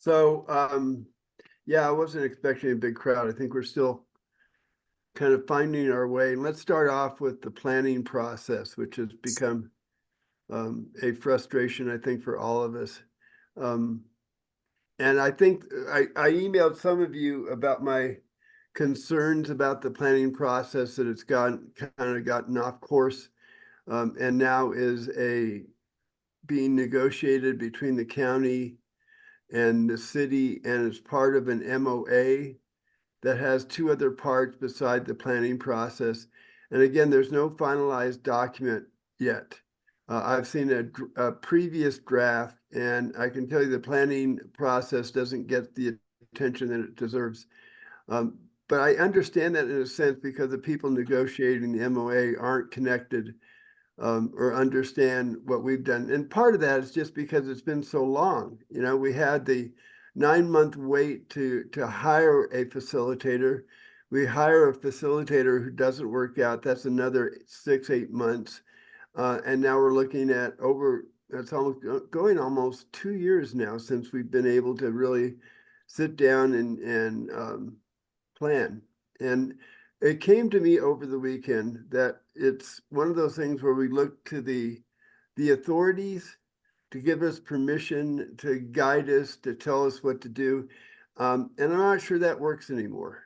Yeah, I wasn't expecting a big crowd. I think we're still kind of finding our way. And let's start off with the planning process, which has become a frustration, I think, for all of us. Um, and I think I emailed some of you about my concerns about the planning process, that it's gotten off course, and now is being negotiated between the county and the city, and it's part of an MOA that has two other parts beside the planning process. And again, there's no finalized document yet. I've seen a previous draft, and I can tell you the planning process doesn't get the attention that it deserves. But I understand that in a sense, because the people negotiating the MOA aren't connected or understand what we've done. And part of that is just because it's been so long. You know, we had the 9-month wait to hire a facilitator. We hire a facilitator who doesn't work out. That's another 6-8 months. And now we're looking at it's almost going almost 2 years now since we've been able to really sit down and plan. And it came to me over the weekend that it's one of those things where we look to the authorities to give us permission, to guide us, to tell us what to do. And I'm not sure that works anymore.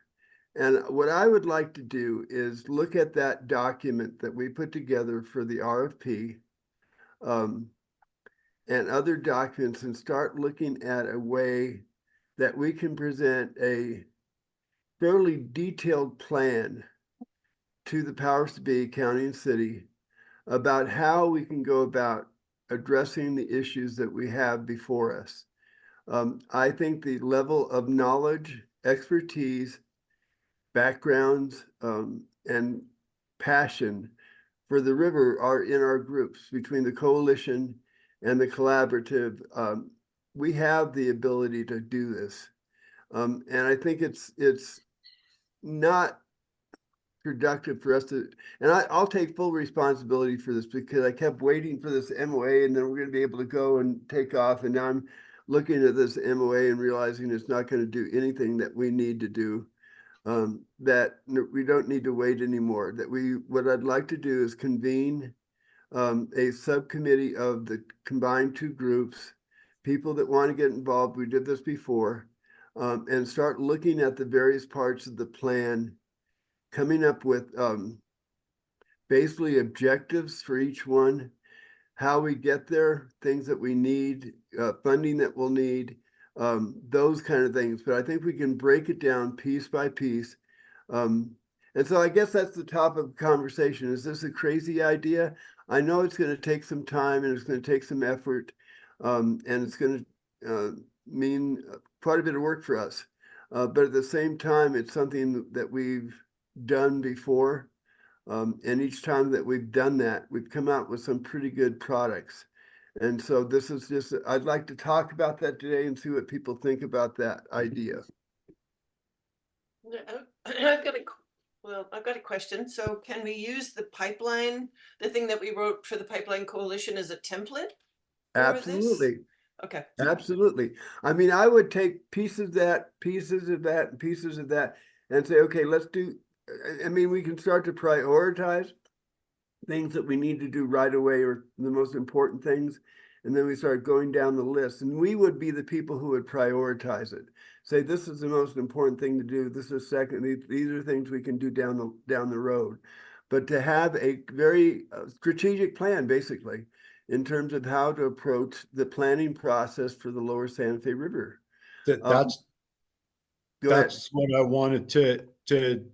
And what I would like to do is look at that document that we put together for the RFP, and other documents, and start looking at a way that we can present a fairly detailed plan to the powers to be, county and city, about how we can go about addressing the issues that we have before us. I think the level of knowledge, expertise, backgrounds, and passion for the river are in our groups between the coalition and the collaborative. We have the ability to do this. And I think it's not productive for us to, and I'll take full responsibility for this, because I kept waiting for this MOA, and then we're going to be able to go and take off. And now I'm looking at this MOA and realizing it's not going to do anything that we need to do, that we don't need to wait anymore. What I'd like to do is convene a subcommittee of the combined two groups, people that want to get involved. We did this before, and start looking at the various parts of the plan, coming up with basically objectives for each one, how we get there, things that we need, funding that we'll need, those kind of things. But I think we can break it down piece by piece. And so I guess that's the top of the conversation. Is this a crazy idea? I know it's going to take some time, and it's going to take some effort, and it's going to mean quite a bit of work for us. But at the same time, it's something that we've done before. And each time that we've done that, we've come out with some pretty good products. And so this is just, I'd like to talk about that today and see what people think about that idea. I've got a question. So can we use the pipeline, the thing that we wrote for the Pipeline Coalition, as a template for Absolutely. this? Okay. Absolutely. I mean, I would take pieces of that, pieces of that, and pieces of that, and say, okay, let's do, I mean, we can start to prioritize things that we need to do right away, or the most important things. And then we start going down the list, and we would be the people who would prioritize it. Say, this is the most important thing to do. This is second. These are things we can do down the road. But to have a very strategic plan, basically, in terms of how to approach the planning process for the lower Santa Fe River. That's what I wanted to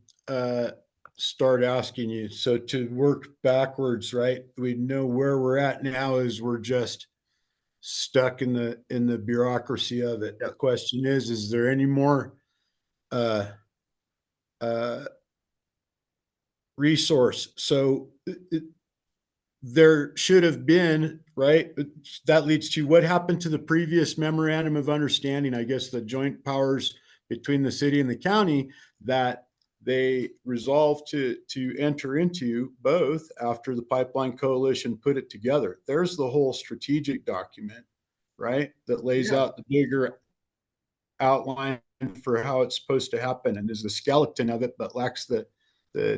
start asking you. So to work backwards, right? We know where we're at now is we're just stuck in the bureaucracy of it. Yep. The question is there any more resource? So there should have been, right? That leads to what happened to the previous memorandum of understanding, I guess the joint powers between the city and the county that they resolved to enter into, both after the Pipeline Coalition put it together. There's the whole strategic document, right? That lays out the bigger outline for how it's supposed to happen and is the skeleton of it, but lacks the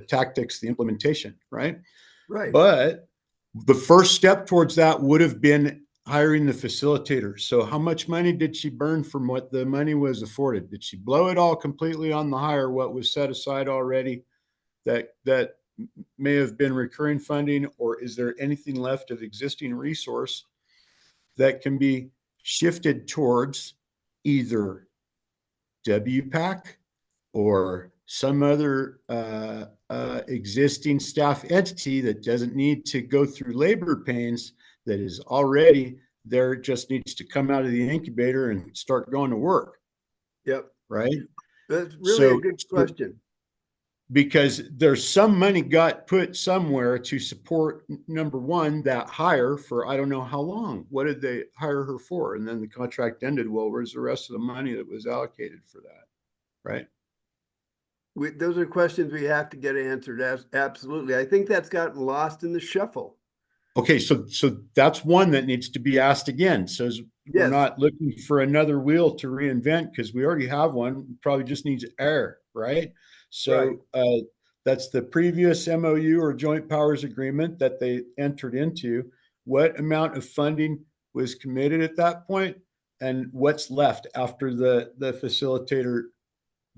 tactics, the implementation, right? Right. But the first step towards that would have been hiring the facilitator. So how much money did she burn from what the money was afforded? Did she blow it all completely on the hire, what was set aside already that may have been recurring funding, or is there anything left of existing resource that can be shifted towards either WPAC or some other existing staff entity that doesn't need to go through labor pains, that is already there, just needs to come out of the incubator and start going to work, Yep. right? That's really a good question. Because there's some money got put somewhere to support, number one, that hire for I don't know how long. What did they hire her for? And then the contract ended. Well, where's the rest of the money that was allocated for that? Right. Those are questions we have to get answered. Absolutely. I think that's gotten lost in the shuffle. Okay, so that's one that needs to be asked again. So we're Yes. not looking for another wheel to reinvent because we already have one. Probably just needs air, right? So that's the previous MOU or joint powers agreement that they entered into. What amount of funding was committed at that point, and what's left after the facilitator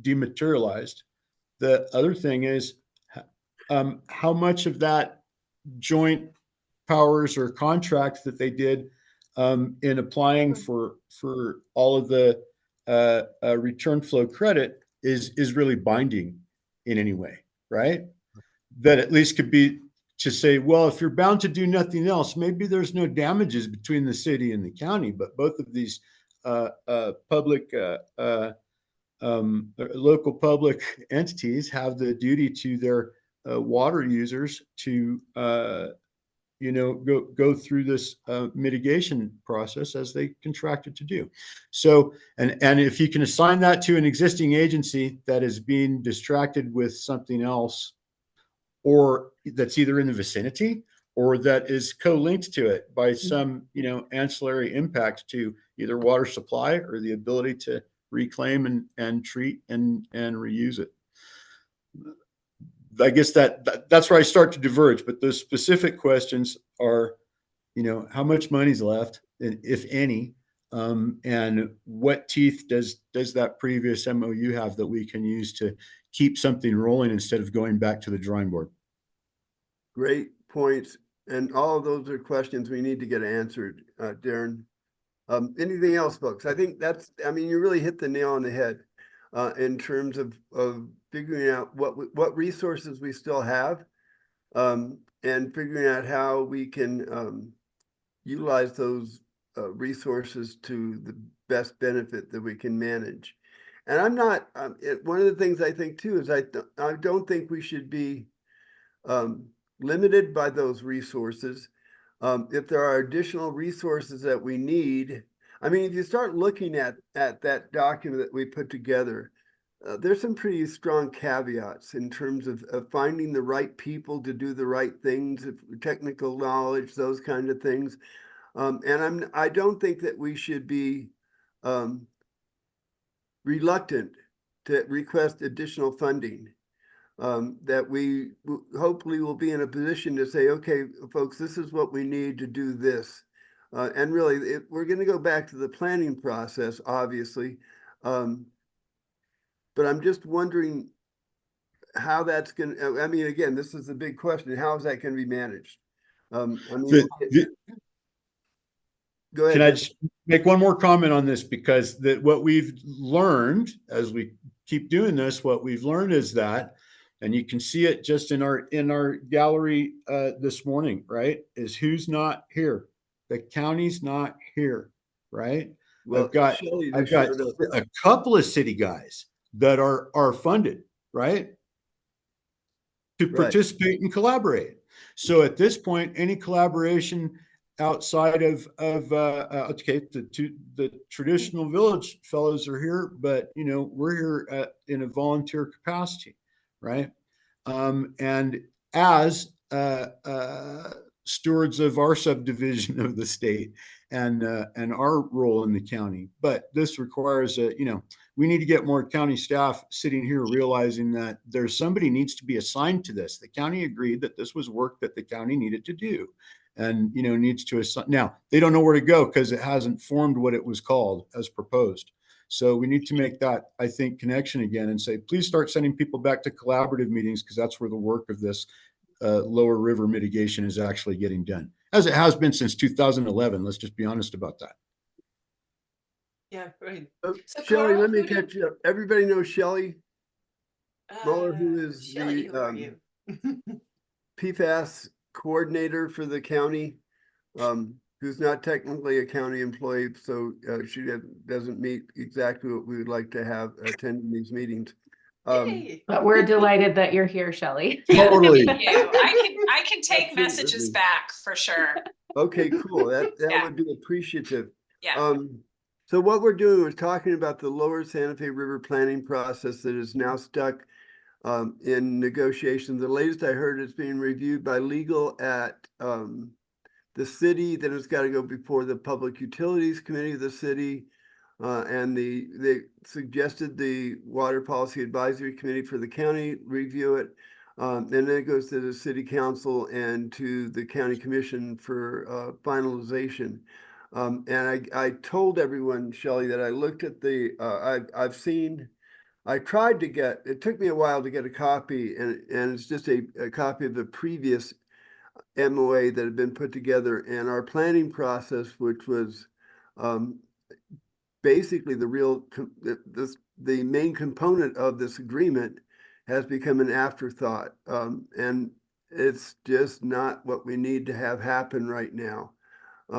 dematerialized? The other thing is, how much of that joint powers or contracts that they did in applying for all of the return flow credit is really binding in any way, right? That at least could be to say, well, if you're bound to do nothing else, maybe there's no damages between the city and the county, but both of these public local public entities have the duty to their water users to go through this mitigation process as they contracted to do. So, and if you can assign that to an existing agency that is being distracted with something else, or that's either in the vicinity or that is co-linked to it by some, ancillary impact to either water supply or the ability to reclaim and treat and reuse it. I guess that's where I start to diverge, but those specific questions are, how much money's left, if any, and what teeth does that previous MOU have that we can use to keep something rolling instead of going back to the drawing board? Great points. And all of those are questions we need to get answered, Darren. Anything else, folks? I think you really hit the nail on the head in terms of figuring out what resources we still have, and figuring out how we can utilize those resources to the best benefit that we can manage. And I'm not, one of the things I think too is I don't think we should be limited by those resources. If there are additional resources that we need, if you start looking at that document that we put together, there's some pretty strong caveats in terms of finding the right people to do the right things, technical knowledge, those kind of things. And I don't think that we should be reluctant to request additional funding. That we hopefully will be in a position to say, okay, folks, this is what we need to do this. And really, we're going to go back to the planning process, obviously. But I'm just wondering how that's going to, again, this is the big question. How is that going to be managed? Go ahead. Can I just make one more comment on this? Because what we've learned as we keep doing this, what we've learned is that, and you can see it just in our gallery this morning, right? Is who's not here. The county's not here, right? Well, I've got a couple of city guys that are funded, right, to participate and collaborate. So at this point, any collaboration outside of the traditional village fellows are here, but we're here in a volunteer capacity, right? And as stewards of our subdivision of the state and our role in the county. But this requires we need to get more county staff sitting here realizing that there's somebody needs to be assigned to this. The county agreed that this was work that the county needed to do and, needs to assign. Now, they don't know where to go because it hasn't formed what it was called as proposed. So we need to make that, I think, connection again and say, please start sending people back to collaborative meetings because that's where the work of this lower river mitigation is actually getting done, as it has been since 2011. Let's just be honest about that. Yeah, right. So Shelley, Carl, let me who do- catch you up. Everybody knows Shelley Muller, who is Shelley, the who are you? PFAS coordinator for the county, who's not technically a county employee, so she doesn't meet exactly what we would like to have attending these meetings. Yay. But we're delighted that you're here, Shelley. Totally. Thank you. I can take Absolutely. messages back for sure. Okay, cool. That Yeah. would be appreciative. Yeah. So what we're doing is talking about the Lower Santa Fe River planning process that is now stuck in negotiations. The latest I heard is being reviewed by legal at the city, then it's got to go before the Public Utilities Committee of the city, and they suggested the Water Policy Advisory Committee for the county review it. And then it goes to the city council and to the county commission for finalization. And I told everyone, Shelley, that I looked at I tried to get, it took me a while to get a copy, and it's just a copy of the previous MOA that had been put together, and our planning process, which was basically the main component of this agreement, has become an afterthought. And it's just not what we need to have happen right now.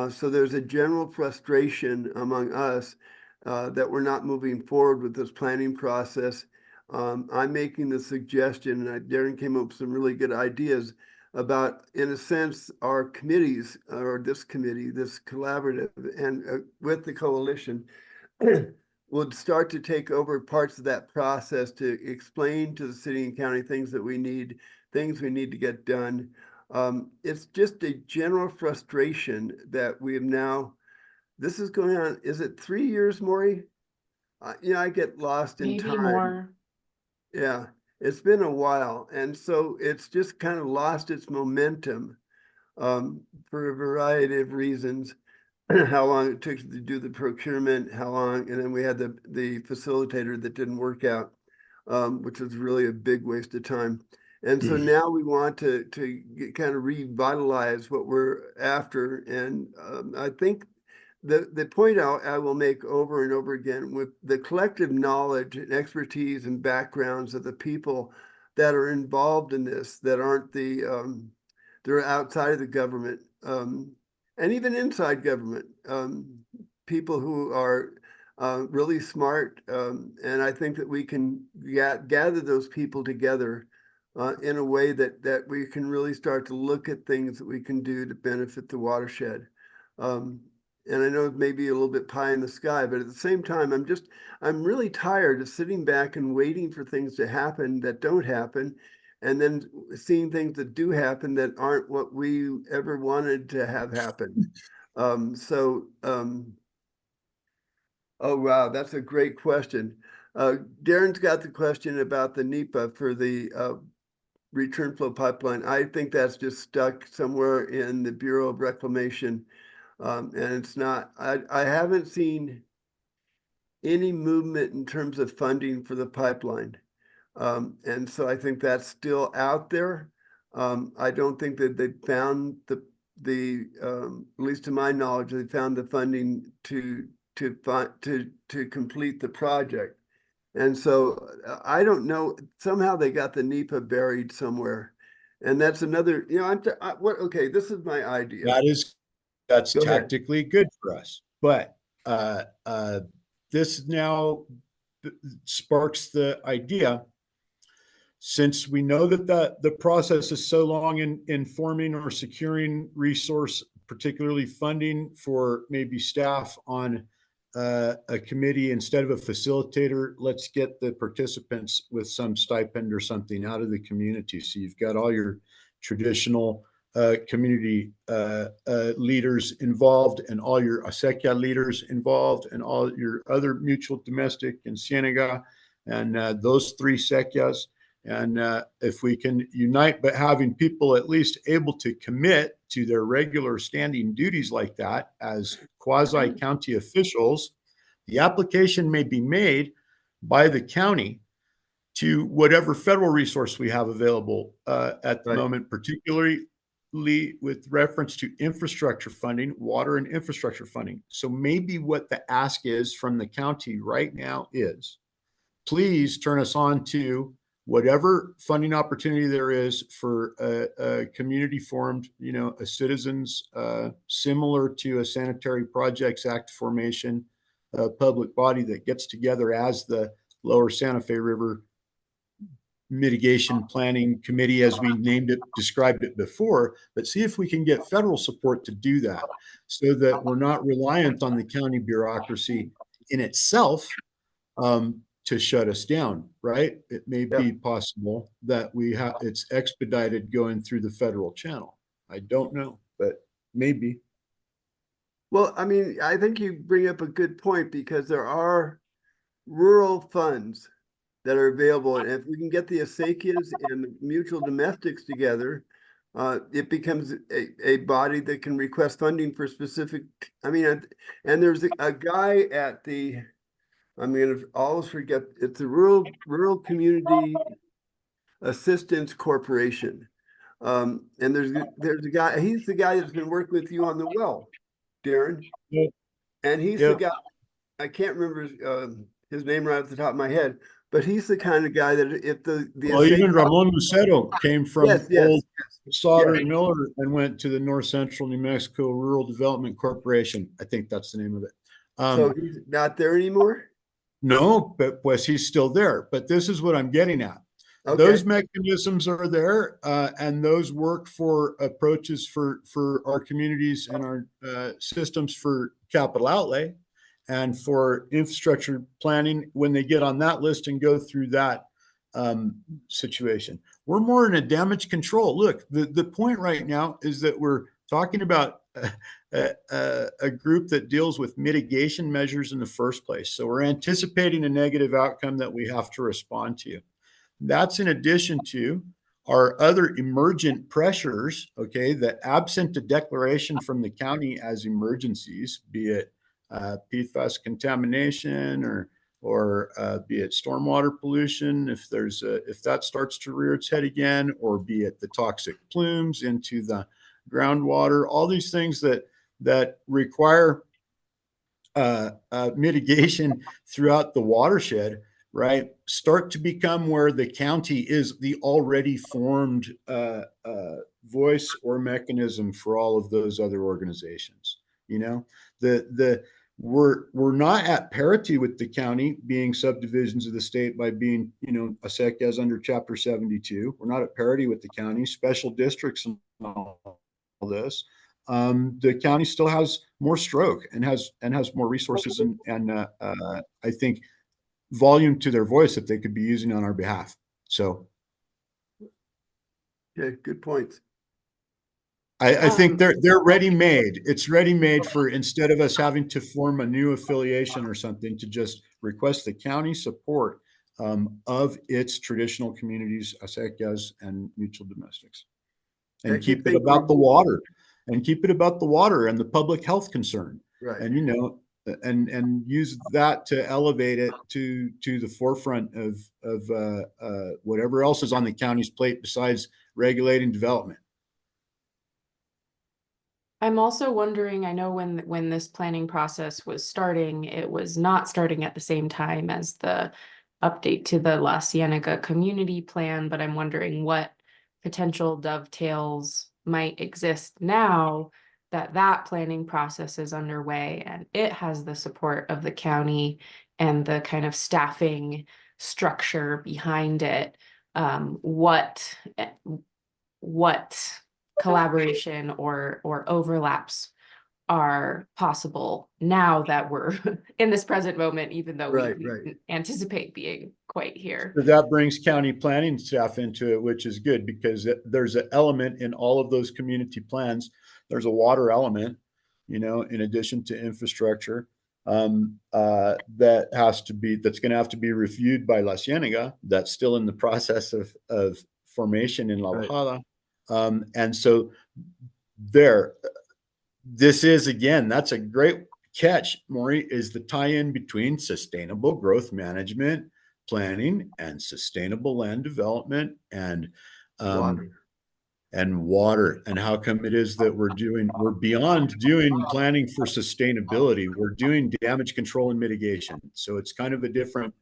So there's a general frustration among us that we're not moving forward with this planning process. I'm making the suggestion, and Darren came up with some really good ideas about, in a sense, our committees, or this committee, this collaborative, and with the coalition, would start to take over parts of that process to explain to the city and county things we need to get done. It's just a general frustration that we have now, this is going on, is it 3 years, Maury? I get lost in Maybe time. more. Yeah, it's been a while. And so it's just kind of lost its momentum for a variety of reasons. How long it took to do the procurement, and then we had the facilitator that didn't work out, which was really a big waste of time. And so now we want to kind of revitalize what we're after. And I think the point I will make over and over again, with the collective knowledge and expertise and backgrounds of the people that are involved in this, that aren't they're outside of the government, and even inside government, people who are really smart. And I think that we can gather those people together in a way that we can really start to look at things that we can do to benefit the watershed. And I know it may be a little bit pie in the sky, but at the same time, I'm really tired of sitting back and waiting for things to happen that don't happen, and then seeing things that do happen that aren't what we ever wanted to have happen. Oh, wow, that's a great question. Darren's got the question about the NEPA for the return flow pipeline. I think that's just stuck somewhere in the Bureau of Reclamation. And it's not, I haven't seen any movement in terms of funding for the pipeline. And so I think that's still out there. I don't think that they found at least to my knowledge, they found the funding to complete the project. And so I don't know, somehow they got the NEPA buried somewhere. And that's another, okay, this is my idea. That's Go ahead. tactically good for us. But this now sparks the idea, since we know that the process is so long in forming or securing resource, particularly funding for maybe staff on a committee instead of a facilitator, let's get the participants with some stipend or something out of the community. So you've got all your traditional community leaders involved, and all your Acequia leaders involved, and all your other mutual domestic and Cienega, and those three Acequias. And if we can unite, but having people at least able to commit to their regular standing duties like that as quasi-county officials, the application may be made by the county to whatever federal resource we have available at the Right. moment, particularly with reference to infrastructure funding, water and infrastructure funding. So maybe what the ask is from the county right now is, please turn us on to whatever funding opportunity there is for a community formed, a citizens similar to a Sanitary Projects Act formation, a public body that gets together as the Lower Santa Fe River Mitigation Planning Committee, as we described it before, but see if we can get federal support to do that, so that we're not reliant on the county bureaucracy in itself to shut us down, right? It may be possible that it's expedited going through the federal channel. I don't know, but maybe. Well, I mean, I think you bring up a good point, because there are rural funds that are available. And if we can get the Acequias and the mutual domestics together, it becomes a body that can request funding for specific, and there's a guy at the, I'm going to always forget, it's the Rural Community Assistance Corporation. And there's a guy, he's the guy that's been working with you on the well, Darren. Yeah. And he's the guy, I can't remember his name right off the top of my head, but he's the kind of guy that if the Well, even Ramon Lucero came from old Sauter Yeah. Miller and went to the North Central New Mexico Rural Development Corporation. I think that's the name of it. So he's not there anymore? No, but he's still there. But this is what I'm getting at. Okay. Those mechanisms are there, and those work for approaches for our communities and our systems for capital outlay and for infrastructure planning when they get on that list and go through that situation. We're more in a damage control. Look, the point right now is that we're talking about a group that deals with mitigation measures in the first place. So we're anticipating a negative outcome that we have to respond to. That's in addition to our other emergent pressures, okay, that absent a declaration from the county as emergencies, be it PFAS contamination or be it stormwater pollution, if that starts to rear its head again, or be it the toxic plumes into the groundwater, all these things that require mitigation throughout the watershed, right, start to become where the county is the already formed voice or mechanism for all of those other organizations. We're not at parity with the county being subdivisions of the state by being, Acequias under Chapter 72. We're not at parity with the county, special districts and all this. The county still has more stroke and has more resources and I think volume to their voice that they could be using on our behalf. So Okay, good points. I think they're ready-made. It's ready-made for, instead of us having to form a new affiliation or something, to just request the county support of its traditional communities, Acequias and mutual domestics, and keep it about the water, and the public health concern. Right. And and use that to elevate it to the forefront of whatever else is on the county's plate besides regulating development. I'm also wondering, I know when this planning process was starting, it was not starting at the same time as the update to the La Cienega community plan, but I'm wondering what potential dovetails might exist now that planning process is underway and it has the support of the county and the kind of staffing structure behind it. What collaboration or overlaps are possible now that we're in this present moment, even though we Right, right. didn't anticipate being quite here. So that brings county planning staff into it, which is good because there's an element in all of those community plans. There's a water element, you know, in addition to infrastructure, that's going to have to be reviewed by La Cienega. That's still in the process of formation in La Right. Bajada. And so this is, again, that's a great catch, Maury, is the tie-in between sustainable growth management planning and sustainable land development and Water. water. And how come it is that we're beyond doing planning for sustainability, we're doing damage control and mitigation. So it's kind of a different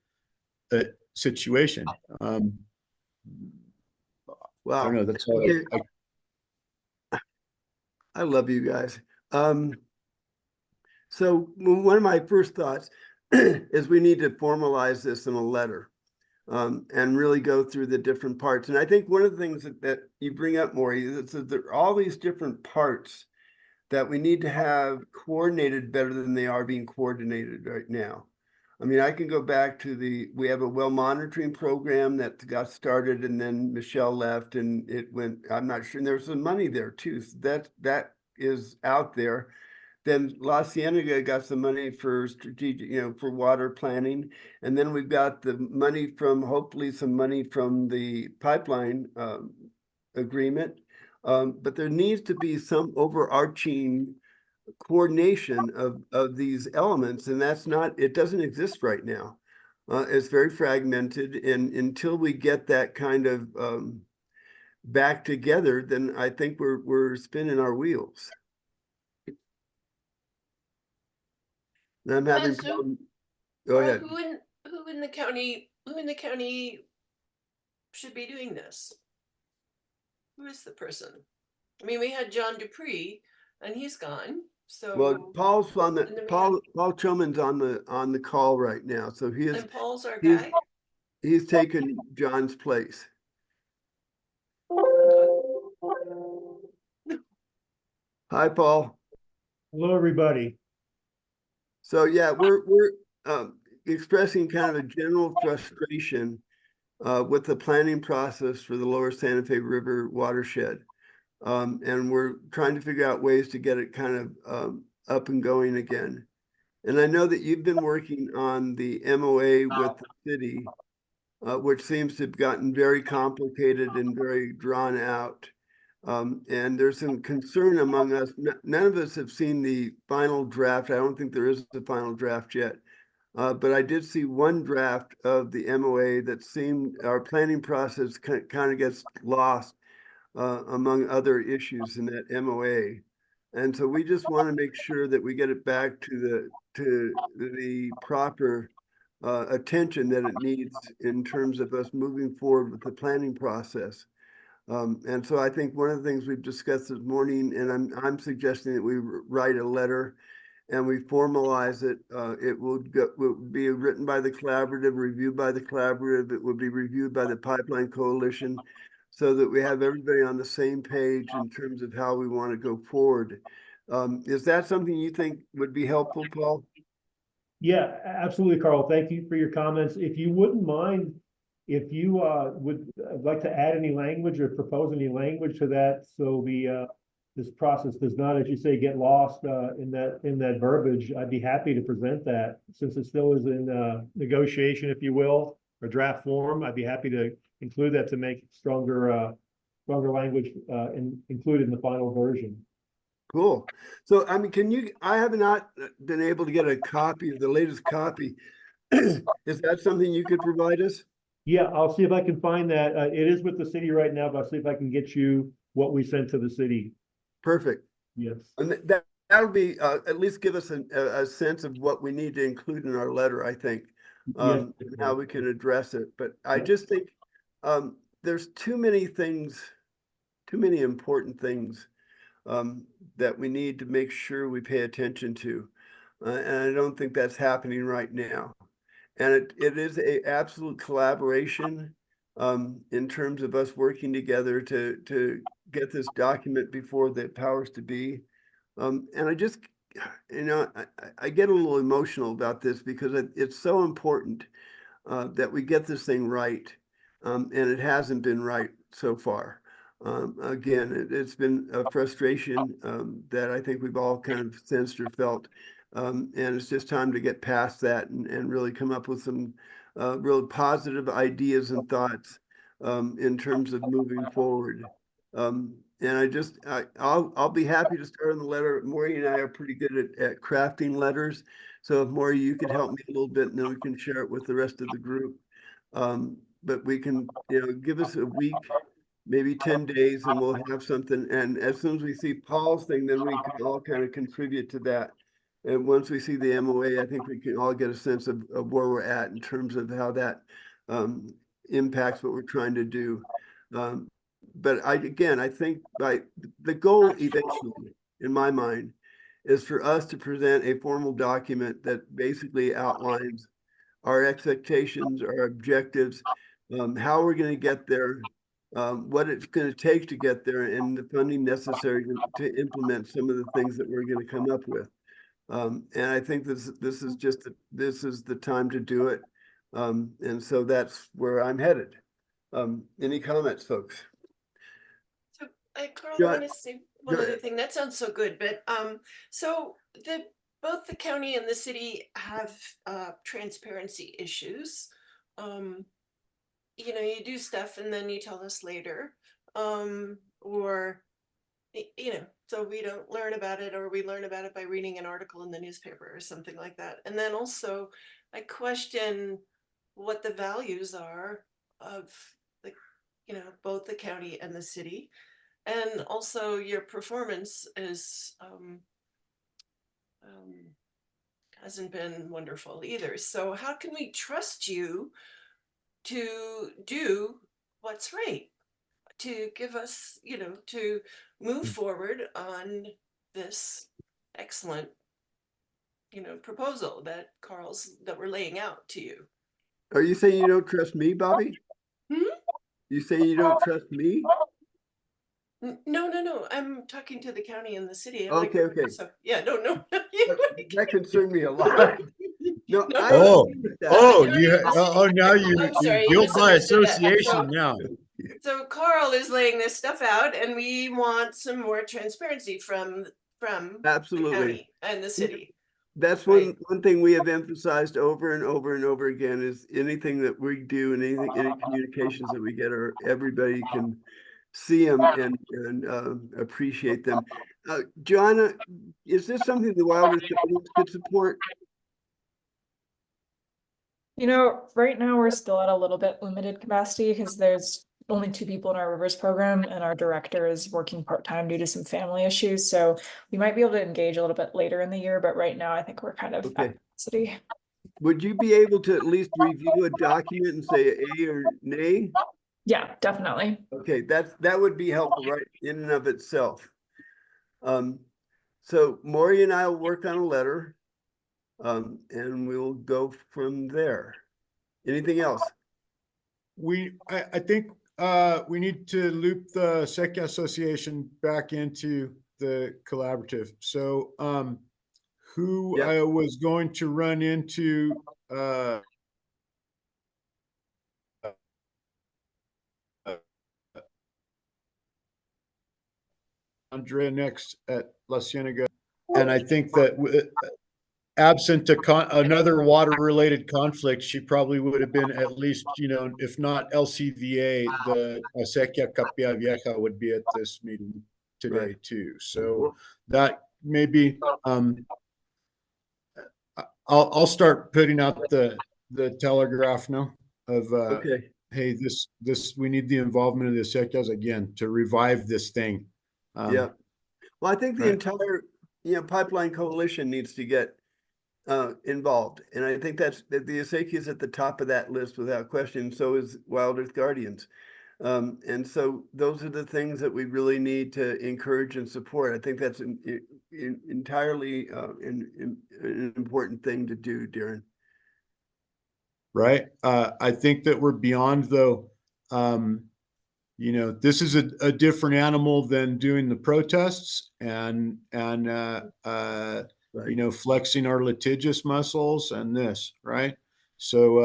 situation. I Wow. don't know. That's all Okay. I love you guys. So one of my first thoughts is we need to formalize this in a letter, and really go through the different parts. And I think one of the things that you bring up, Maury, is that there are all these different parts that we need to have coordinated better than they are being coordinated right now. I mean, I can go back to we have a well monitoring program that got started and then Michelle left and it went, I'm not sure, and there's some money there too. So that is out there. Then La Cienega got some money for strategic, you know, for water planning. And then we've got the money hopefully some money from the pipeline agreement. But there needs to be some overarching coordination of these elements, and it doesn't exist right now. It's very fragmented, and until we get that kind of back together, then I think we're spinning our wheels. And I'm having So, problem. Go Carl, ahead. who in the county should be doing this? Who is the person? I mean, we had John Dupree, and he's gone. So Well, Paul's on and then we Paul Choman's on the call right now, so and Paul's our he's- guy. he's taken John's place. Hi, Paul. Hello, everybody. So yeah, we're expressing kind of a general frustration with the planning process for the Lower Santa Fe River watershed. And we're trying to figure out ways to get it kind of up and going again. And I know that you've been working on the MOA with the city, which seems to have gotten very complicated and very drawn out. And there's some concern among us. None of us have seen the final draft. I don't think there is a final draft yet. But I did see one draft of the MOA that seemed our planning process kind of gets lost among other issues in that MOA. And so we just want to make sure that we get it back to the proper attention that it needs in terms of us moving forward with the planning process. And so I think one of the things we've discussed this morning, and I'm suggesting that we write a letter and we formalize it. It will be written by the collaborative, reviewed by the collaborative. It will be reviewed by the Pipeline Coalition, so that we have everybody on the same page in terms of how we want to go forward. Is that something you think would be helpful, Paul? Yeah, absolutely, Carl. Thank you for your comments. If you wouldn't mind, if you would like to add any language or propose any language to that, so this process does not, as you say, get lost in that verbiage, I'd be happy to present that. Since it still is in negotiation, if you will, or draft form, I'd be happy to include that to make stronger language included in the final version. Cool. So, I mean, I have not been able to get a copy of the latest copy. Is that something you could provide us? Yeah, I'll see if I can find that. It is with the city right now, but I'll see if I can get you what we sent to the city. Perfect. Yes. And that'll be at least give us a sense of what we need to include in our letter, I think, and how we can address it. But I just think there's too many important things that we need to make sure we pay attention to. And I don't think that's happening right now. And it is a absolute collaboration in terms of us working together to get this document before the powers to be. And I just, I get a little emotional about this because it's so important that we get this thing right. And it hasn't been right so far. Again, it's been a frustration that I think we've all kind of sensed or felt. And it's just time to get past that and really come up with some real positive ideas and thoughts in terms of moving forward. And I'll be happy to start on the letter. Maury and I are pretty good at crafting letters. So if Maury, you could help me a little bit and then we can share it with the rest of the group. But we can, give us a week, maybe 10 days and we'll have something. And as soon as we see Paul's thing, then we can all kind of contribute to that. And once we see the MOA, I think we can all get a sense of where we're at in terms of how that impacts what we're trying to do. But I think the goal eventually, in my mind, is for us to present a formal document that basically outlines our expectations, our objectives, how we're going to get there, what it's going to take to get there, and the funding necessary to implement some of the things that we're going to come up with. And I think this is the time to do it. And so that's where I'm headed. Any comments, folks? So, Carl, Go I ahead. want to say one Go other ahead. thing. That sounds so good, but so both the county and the city have transparency issues. You do stuff and then you tell us later, or so we don't learn about it, or we learn about it by reading an article in the newspaper or something like that. And then also, I question what the values are of the, both the county and the city. And also your performance is hasn't been wonderful either. So how can we trust you to do what's right? To give us, to move forward on this excellent, proposal that we're laying out to you. Are you saying you don't trust me, Bobby? Hmm? You saying you don't trust me? No. I'm talking to the county and the city. Okay. So yeah, no. That concerned me a lot. No, No. I Oh, agree with that. now I'm sorry, you guilt by misunderstood that. association now. So Carl is laying this stuff out, and we want some more transparency from the Absolutely. county and the city. That's Right. one thing we have emphasized over and over and over again is anything that we do and any communications that we get, or everybody can see them and appreciate them. Joanna, is this something the Wild Earth Guardians could support? Right now we're still at a little bit limited capacity because there's only 2 people in our rivers program and our director is working part-time due to some family issues. So we might be able to engage a little bit later in the year, but right now I think we're kind of Okay. at capacity. Would you be able to at least review a document and say A or nay? Yeah, definitely. Okay, that would be helpful, right, in and of itself. So Maury and I will work on a letter, and we'll go from there. Anything else? I think we need to loop the SEC Association back into the collaborative. So who Yep. I was going to run into Andrea next at La Cienega. And I think that absent another water-related conflict, she probably would have been at least, if not LCVA, the Acequia Capilla Vieja would be at this meeting today Right. too. So that maybe I'll start putting out the telegraph now of Okay. hey, this we need the involvement of the Acequias again to revive this thing. Yeah. Well, I think the right. entire, pipeline coalition needs to get involved. And I think that the Acequia is at the top of that list without question. So is Wild Earth Guardians. And so those are the things that we really need to encourage and support. I think that's entirely an important thing to do, Darren. Right. I think that we're beyond though, this is a different animal than doing the protests and Right. flexing our litigious muscles and this, right? So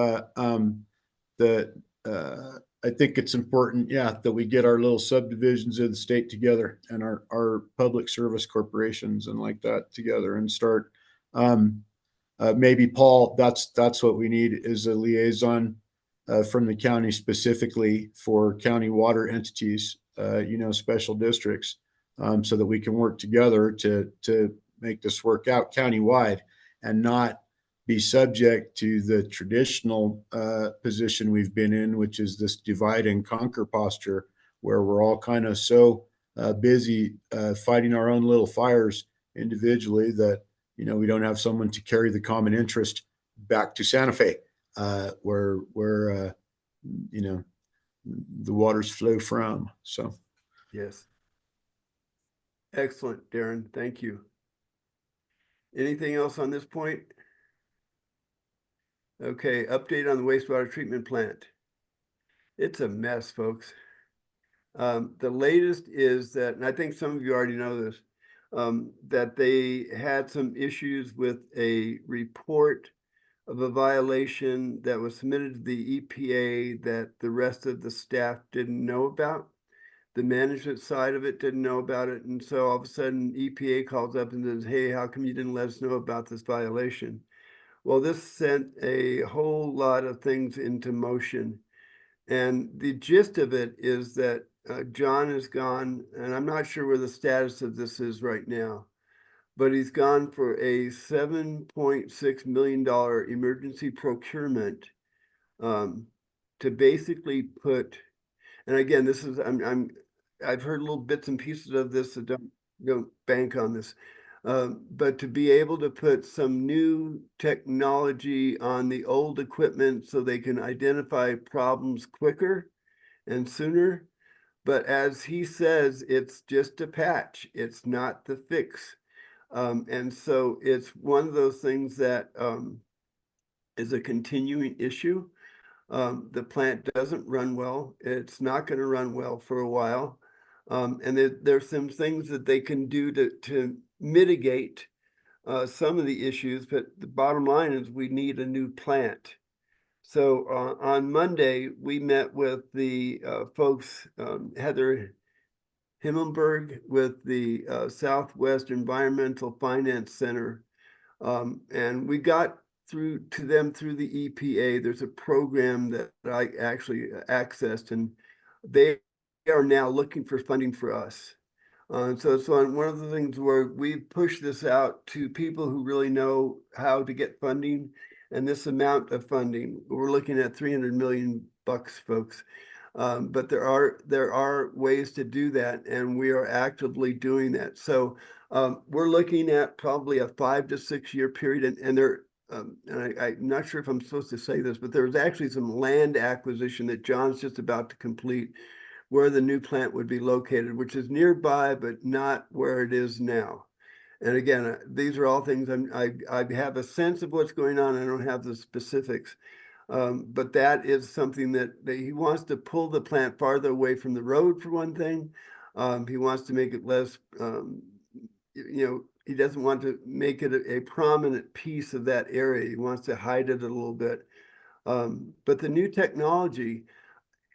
I think it's important, that we get our little subdivisions of the state together and our public service corporations and like that together and start. Maybe Paul, that's what we need is a liaison from the county specifically for county water entities, special districts, so that we can work together to make this work out countywide and not be subject to the traditional position we've been in, which is this divide and conquer posture, where we're all kind of so busy fighting our own little fires individually that we don't have someone to carry the common interest back to Santa Fe, where the waters flow from. So, Yes. Excellent, Darren. Thank you. Anything else on this point? Okay, update on the wastewater treatment plant. It's a mess, folks. The latest is that, and I think some of you already know this, that they had some issues with a report of a violation that was submitted to the EPA that the rest of the staff didn't know about. The management side of it didn't know about it. And so all of a sudden EPA calls up and says, hey, how come you didn't let us know about this violation? Well, this sent a whole lot of things into motion. And the gist of it is that John is gone, and I'm not sure where the status of this is right now, but he's gone for a $7.6 million emergency procurement to basically put, and again, this is, I've heard little bits and pieces of this, so don't bank on this. But to be able to put some new technology on the old equipment so they can identify problems quicker and sooner. But as he says, it's just a patch. It's not the fix. And so it's one of those things that is a continuing issue. The plant doesn't run well. It's not going to run well for a while. And there's some things that they can do to mitigate some of the issues, but the bottom line is we need a new plant. So on Monday, we met with the folks, Heather Himmelberg with the Southwest Environmental Finance Center. And we got through to them through the EPA. There's a program that I actually accessed, and they are now looking for funding for us. So it's one of the things where we push this out to people who really know how to get funding, and this amount of funding, we're looking at 300 million bucks, folks. But there are ways to do that, and we are actively doing that. So we're looking at probably a 5 to 6 year period, and there. And I'm not sure if I'm supposed to say this, but there's actually some land acquisition that John's just about to complete, where the new plant would be located, which is nearby, but not where it is now. And again, these are all things I have a sense of what's going on. I don't have the specifics. But that is something that he wants to pull the plant farther away from the road, for one thing. He wants to make it less, he doesn't want to make it a prominent piece of that area. He wants to hide it a little bit. But the new technology,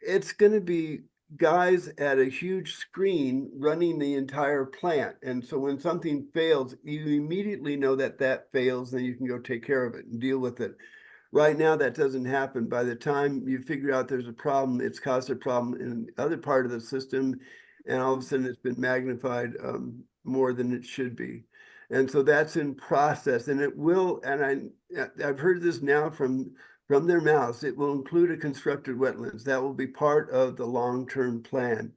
it's going to be guys at a huge screen running the entire plant. And so when something fails, you immediately know that that fails, then you can go take care of it and deal with it. Right now, that doesn't happen. By the time you figure out there's a problem, it's caused a problem in the other part of the system, and all of a sudden it's been magnified more than it should be. And so that's in process, and it will, and I've heard this now from their mouths, it will include a constructed wetlands. That will be part of the long-term plan.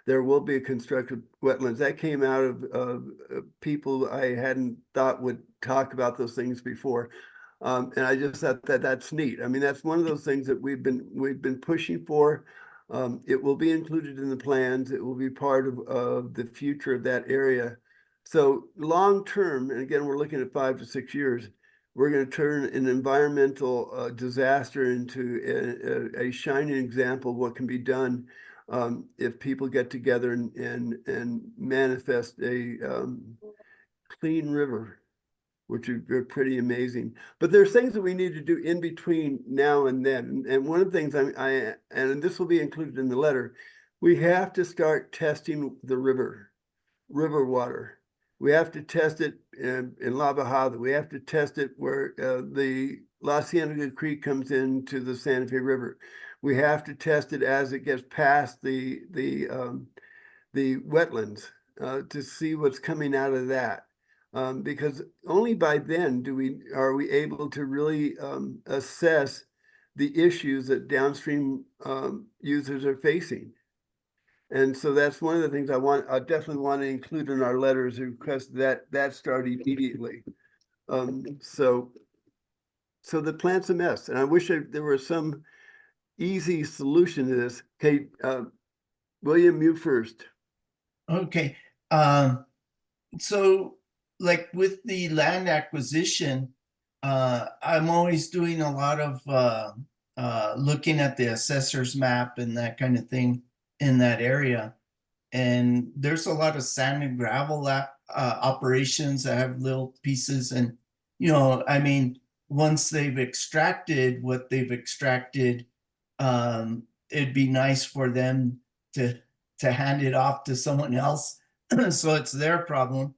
There will be a constructed wetlands. That came out of people I hadn't thought would talk about those things before. And I just thought that that's neat. I mean, that's one of those things that we've been pushing for. It will be included in the plans. It will be part of the future of that area. So long term, and again, we're looking at 5 to 6 years, we're going to turn an environmental disaster into a shining example of what can be done if people get together and manifest a clean river, which would be pretty amazing. But there's things that we need to do in between now and then. And one of the things and this will be included in the letter, we have to start testing the river water. We have to test it in La Bajada. We have to test it where the La Cienega Creek comes into the Santa Fe River. We have to test it as it gets past the wetlands to see what's coming out of that. Because only by then are we able to really assess the issues that downstream users are facing. And so that's one of the things I definitely want to include in our letters, request that start immediately. So the plant's a mess, and I wish there was some easy solution to this. Okay, William, you first. Okay, so like with the land acquisition, I'm always doing a lot of looking at the assessor's map and that kind of thing in that area. And there's a lot of sand and gravel operations that have little pieces. And, you know, I mean, once they've extracted what they've extracted, it'd be nice for them to hand it off to someone else. So it's their problem.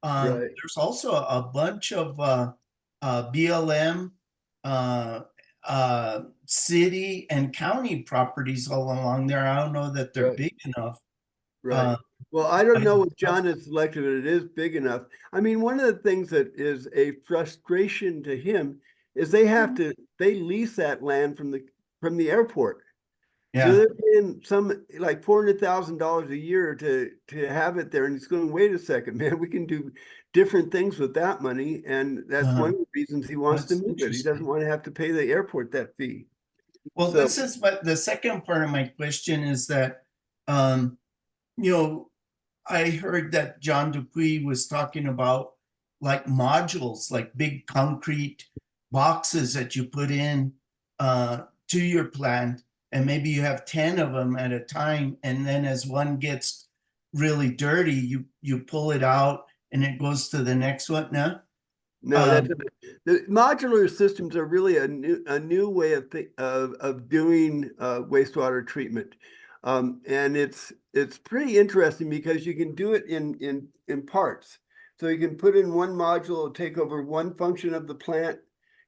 Right. There's also a bunch of BLM city and county properties all along there. I don't know that they're Right. big enough. Right. Well, I don't know what John has selected, but it is big enough. I mean, one of the things that is a frustration to him is they lease that land from the airport. So Yeah, they're paying some like $400,000 a year to have it there, and he's going, wait a second, man, we can do different things with that money, and that's one of the reasons he wants to That's move it. He doesn't interesting. want to have to pay the airport that fee. well, So- this is what the second part of my question is that, you know, I heard that John Dupuy was talking about like modules, like big concrete boxes that you put in to your plant, and maybe you have 10 of them at a time, and then as one gets really dirty, you pull it out and it goes to the next one. No, No, the modular systems are really a new way of doing wastewater treatment, and it's pretty interesting because you can do it in parts. So you can put in one module, take over one function of the plant,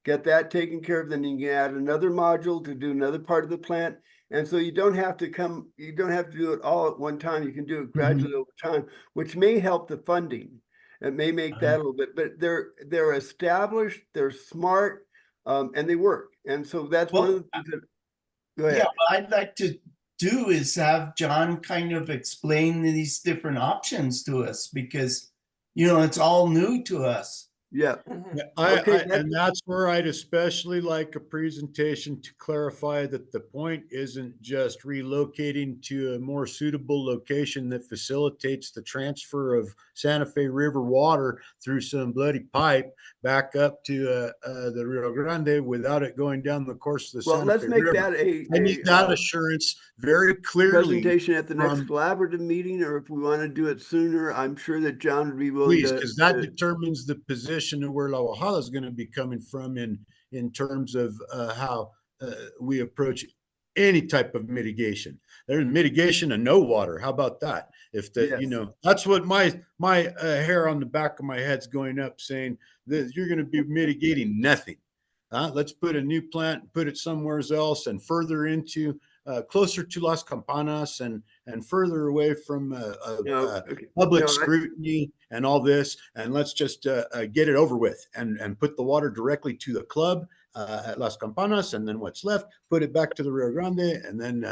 get that taken care of. Then you can add another module to do another part of the plant, and so you don't have to do it all at one time. You can do it gradually over time, which may help the funding. It may make that a little bit, but they're established, they're smart, and they work. And so that's one of the things that, go ahead. yeah, what I'd like to do is have John kind of explain these different options to us, because, you know, it's all new to us. Yeah, Mhm. Yeah, Okay, and that's where I'd especially like a presentation to clarify that the point isn't just relocating to a more suitable location that facilitates the transfer of Santa Fe River water through some bloody pipe back up to the Rio Grande without it going down the course of the well, Santa let's Fe make River. that I need that assurance very clearly. presentation at the next from- collaborative meeting, or if we want to do it sooner, I'm sure that John would be willing Please, to. because that determines the position of where La Guajada is going to be coming from in terms of how we approach any type of mitigation. There's mitigation and no water. How about that? If the, you Yes. know, that's what my hair on the back of my head's going up, saying that you're going to be mitigating nothing. Let's put a new plant, put it somewhere else, and further into closer to Las Campanas and further away from Okay. public No, scrutiny and all this, and let's just get it over with and put the water directly to the club at Las Campanas, and then what's left, put it back to the Rio Grande, and then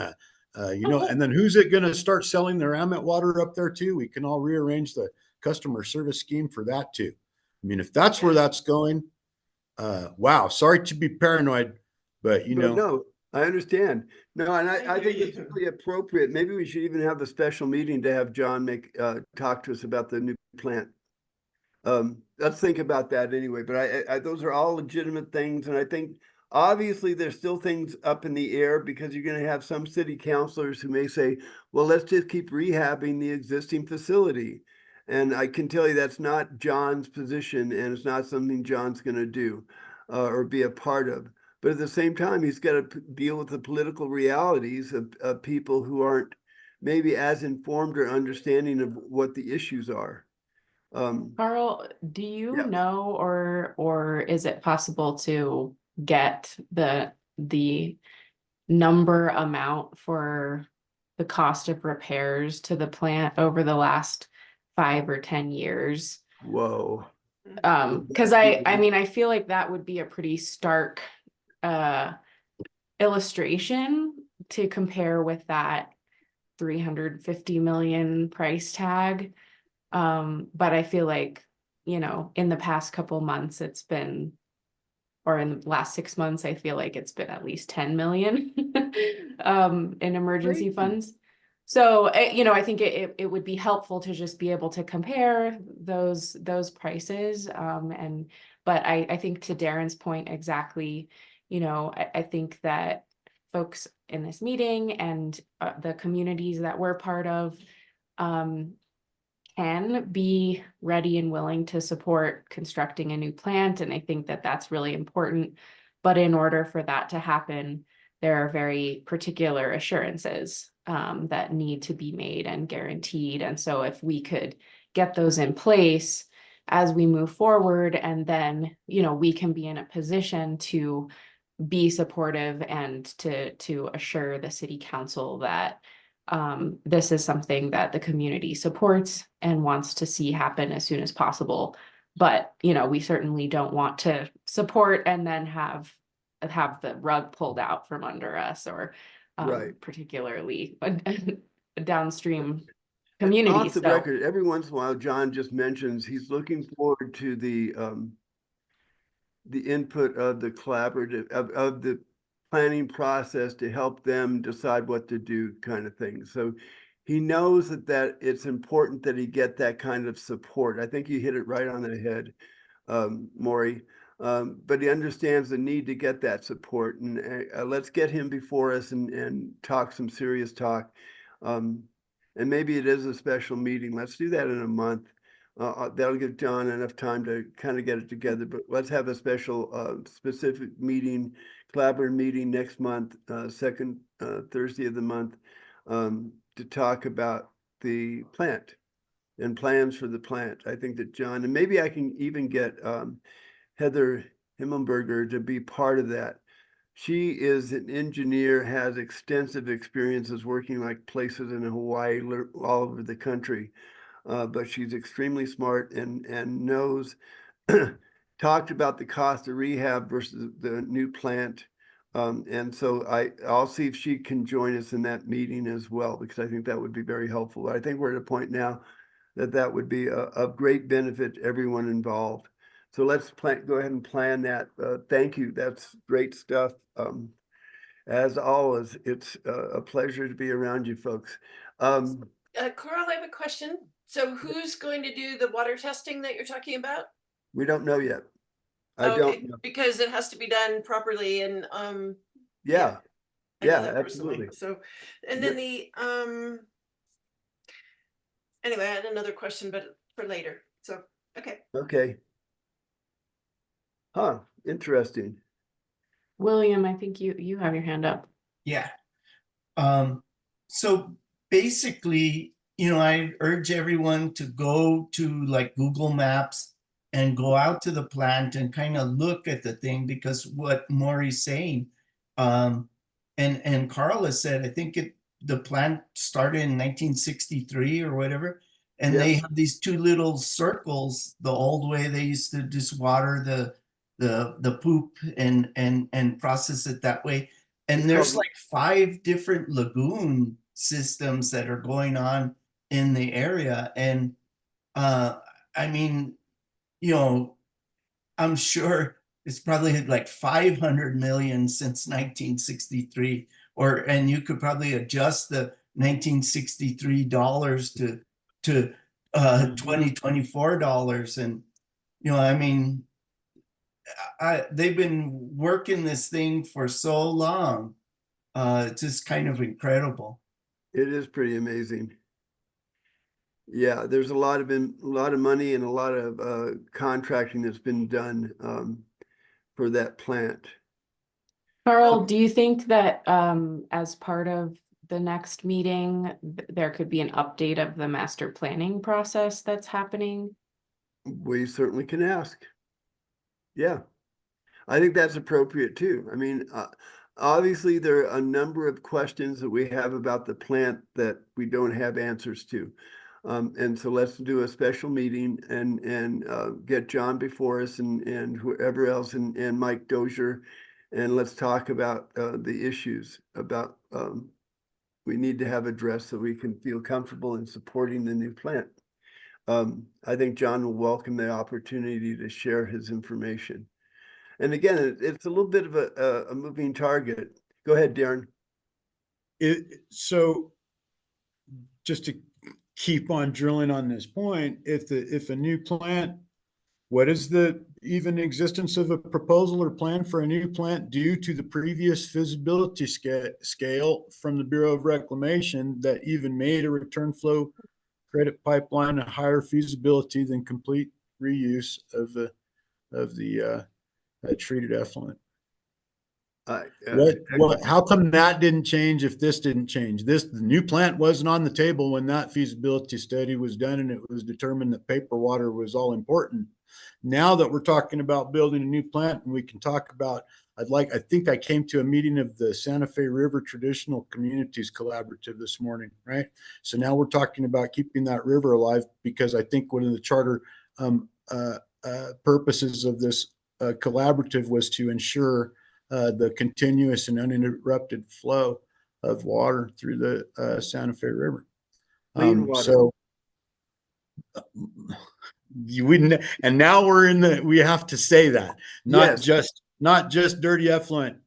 you know, and then who's it going to start selling their Amet water up there to? We can all rearrange the customer service scheme for that too. I mean, if that's where that's going, wow, sorry to be paranoid, but you know. No, I understand. No, and I I think hear it's you. really appropriate. Maybe we should even have the special meeting to have John talk to us about the new plant. Let's think about that anyway, but I those are all legitimate things, and I think Obviously, there's still things up in the air because you're gonna have some city councilors who may say, well, let's just keep rehabbing the existing facility. And I can tell you that's not John's position, and it's not something John's gonna do or be a part of. But at the same time, he's got to deal with the political realities of people who aren't maybe as informed or understanding of what the issues are. Carl, do you Yeah. know, or is it possible to get the number amount for the cost of repairs to the plant over the last 5 or 10 years? Whoa. Because I mean, I feel like that would be a pretty stark illustration to compare with that 350 million price tag. But I feel like, you know, in the past couple months, it's been, or in the last 6 months, I feel like it's been at least 10 million in emergency Crazy. funds. So, you know, I think it would be helpful to just be able to compare those prices. But I think to Darren's point exactly, you know, I think that folks in this meeting and the communities that we're part of can be ready and willing to support constructing a new plant. And I think that that's really important. But in order for that to happen, there are very particular assurances that need to be made and guaranteed. And so if we could get those in place as we move forward, and then, you know, we can be in a position to be supportive and to assure the city council that this is something that the community supports and wants to see happen as soon as possible. But, you know, we certainly don't want to support and then have the rug pulled out from under us, or Right. particularly a downstream And community. off the So record, every once in a while, John just mentions he's looking forward to the input of the collaborative of the planning process to help them decide what to do, kind of thing. So he knows that it's important that he get that kind of support. I think you hit it right on the head, Maury. But he understands the need to get that support, and let's get him before us and talk some serious talk. And maybe it is a special meeting. Let's do that in a month. That'll give John enough time to kind of get it together, but let's have a special specific meeting, collaborative meeting next month, second Thursday of the month, to talk about the plant and plans for the plant. I think that John, and maybe I can even get Heather Himmelberger to be part of that. She is an engineer, has extensive experiences working like places in Hawaii, all over the country. But she's extremely smart and knows, talked about the cost of rehab versus the new plant. And so I'll see if she can join us in that meeting as well, because I think that would be very helpful. I think we're at a point now that would be of great benefit to everyone involved. So let's go ahead and plan that. Thank you. That's great stuff. As always, it's a pleasure to be around you folks. Carl, I have a question. So who's going to do the water testing that you're talking about? We don't know yet. I Okay, don't know. because it has to be done properly and Yeah, I know yeah, that personally. absolutely. So, and then anyway, I had another question, but for later. So, okay. Okay. Huh, interesting. William, I think you have your hand up. Yeah. So basically, you know, I urge everyone to go to like Google Maps and go out to the plant and kind of look at the thing, because what Maury's saying, and Carl has said, I think the plant started in 1963 or whatever, and they have these two little circles. The old way they used to just water the poop and process it that way. And there's like 5 different lagoon systems that are going on in the area. And I mean, you know, I'm sure it's probably like 500 million since 1963, and you could probably adjust the 1963 dollars to 2024 dollars. And, you know, I mean, they've been working this thing for so long. It's just kind of incredible. It is pretty amazing. Yeah, there's a lot of money and a lot of contracting that's been done for that plant. Carl, do you think that as part of the next meeting, there could be an update of the master planning process that's happening? We certainly can ask. Yeah, I think that's appropriate too. I mean, obviously there are a number of questions that we have about the plant that we don't have answers to. And so let's do a special meeting and get John before us and whoever else and Mike Dozier, and let's talk about the issues about we need to have addressed so we can feel comfortable in supporting the new plant. I think John will welcome the opportunity to share his information. And again, it's a little bit of a moving target. Go ahead, Darren. So just to keep on drilling on this point, if a new plant, what is the even existence of a proposal or plan for a new plant due to the previous feasibility scale from the Bureau of Reclamation that even made a return flow credit pipeline a higher feasibility than complete reuse of the treated effluent? How come that didn't change if this didn't change? The new plant wasn't on the table when that feasibility study was done and it was determined that paper water was all important. Now that we're talking about building a new plant, and we can talk about, I think I came to a meeting of the Santa Fe River Traditional Communities Collaborative this morning, right? So now we're talking about keeping that river alive, because I think one of the charter purposes of this collaborative was to ensure the continuous and uninterrupted flow of water through the Santa Fe River. Clean water. So you wouldn't, and now we have to say that, not just dirty effluent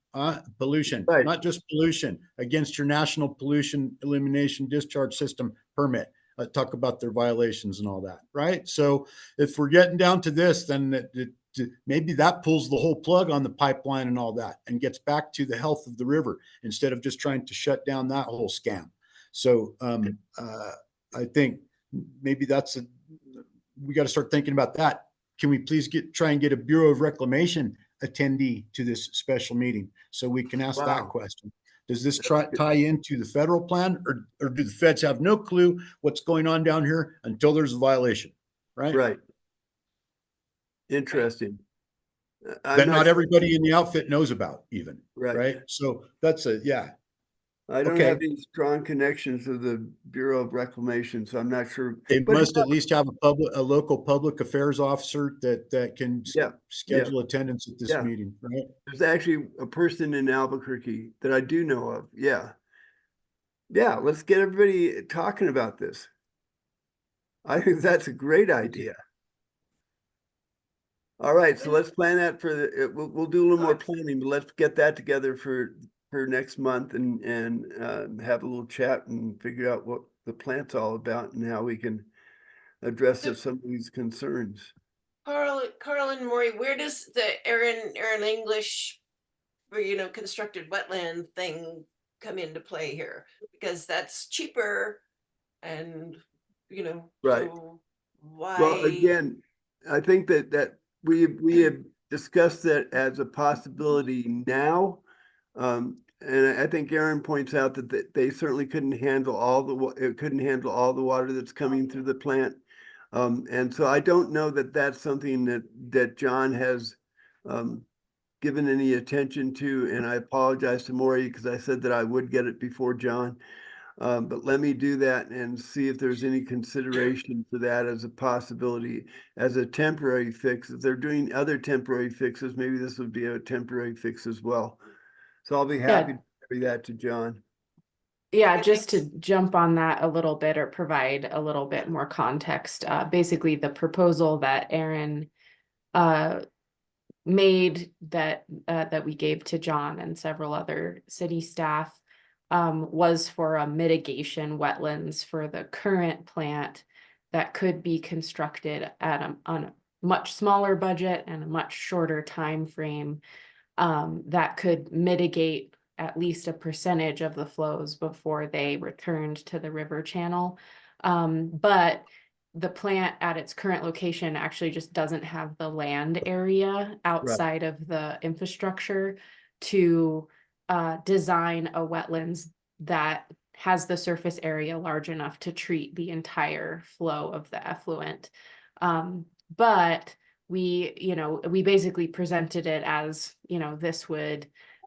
pollution, Right. not just pollution, against your national pollution elimination discharge system permit. Talk about their violations and all that, right? So if we're getting down to this, then maybe that pulls the whole plug on the pipeline and all that and gets back to the health of the river instead of just trying to shut down that whole scam. So I think maybe we got to start thinking about that. Can we please try and get a Bureau of Reclamation attendee to this special meeting so we can ask that question? Does this tie into the federal plan, or do the feds have no clue what's going on down here until there's a violation? Right. Right. Interesting. That not everybody in the outfit knows about even. Right. So that's I don't have any strong connections to the Bureau of Reclamation, so I'm not sure. They must at least have a local public affairs officer that can schedule attendance at this meeting, right? There's actually a person in Albuquerque that I do know of. Yeah. Let's get everybody talking about this. I think that's a great idea. All right, so let's plan that for we'll do a little more planning, but let's get that together for next month and have a little chat and figure out what the plant's all about and how we can address some of these concerns. Carl and Maury, where does the Aaron English, constructed wetland thing come into play here? Because that's cheaper, and right. So why? Well, again, I think that we have discussed that as a possibility now. And I think Aaron points out that they certainly couldn't handle all the water that's coming through the plant. And so I don't know that that's something that John has given any attention to. And I apologize to Maury because I said that I would get it before John. But let me do that and see if there's any consideration for that as a possibility, as a temporary fix. If they're doing other temporary fixes, maybe this would be a temporary fix as well. So I'll be happy to carry that to John. Yeah, just to jump on that a little bit or provide a little bit more context. Basically, the proposal that Aaron made that we gave to John and several other city staff was for a mitigation wetlands for the current plant that could be constructed at much smaller budget and a much shorter time frame that could mitigate at least a percentage of the flows before they returned to the river channel. But the plant at its current location actually just doesn't have the land area outside of the infrastructure to design a wetlands that has the surface area large enough to treat the entire flow of the effluent. But we basically presented it as, this would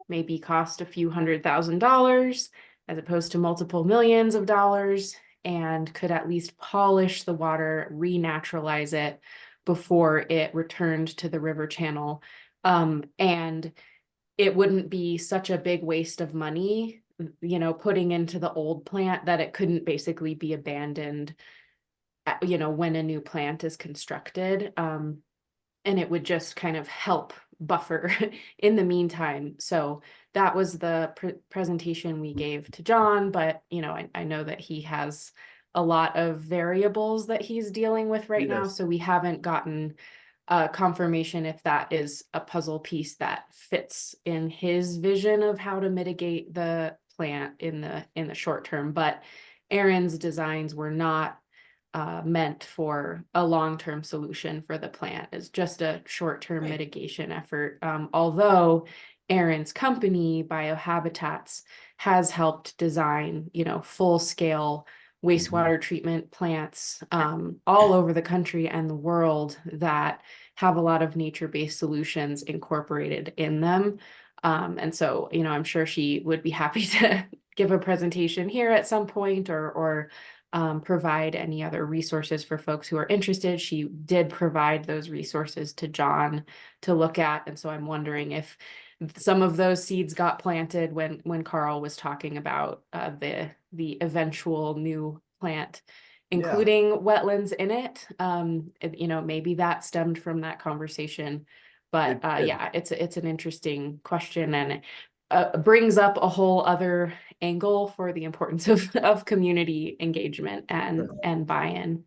maybe cost a few $100,000 as opposed to multiple millions of dollars, and could at least polish the water, renaturalize it before it returned to the river channel. And it wouldn't be such a big waste of money, putting into the old plant, that it couldn't basically be abandoned, when a new plant is constructed. And it would just kind of help buffer in the meantime. So that was the presentation we gave to John, but I know that he has a lot of variables that he's dealing with right now. Yes. So we haven't gotten confirmation if that is a puzzle piece that fits in his vision of how to mitigate the plant in the short term. But Aaron's designs were not meant for a long-term solution for the plant. It's just a short-term Right. mitigation effort. Although Aaron's company, Biohabitats, has helped design, full-scale wastewater treatment plants all over the country and the world that have a lot of nature-based solutions incorporated in them. And so, I'm sure she would be happy to give a presentation here at some point, or provide any other resources for folks who are interested. She did provide those resources to John to look at. And so I'm wondering if some of those seeds got planted when Carl was talking about the eventual new plant, including wetlands in it. Maybe that stemmed from that conversation. But It did. yeah, it's an interesting question, and brings up a whole other angle for the importance of community engagement and buy-in.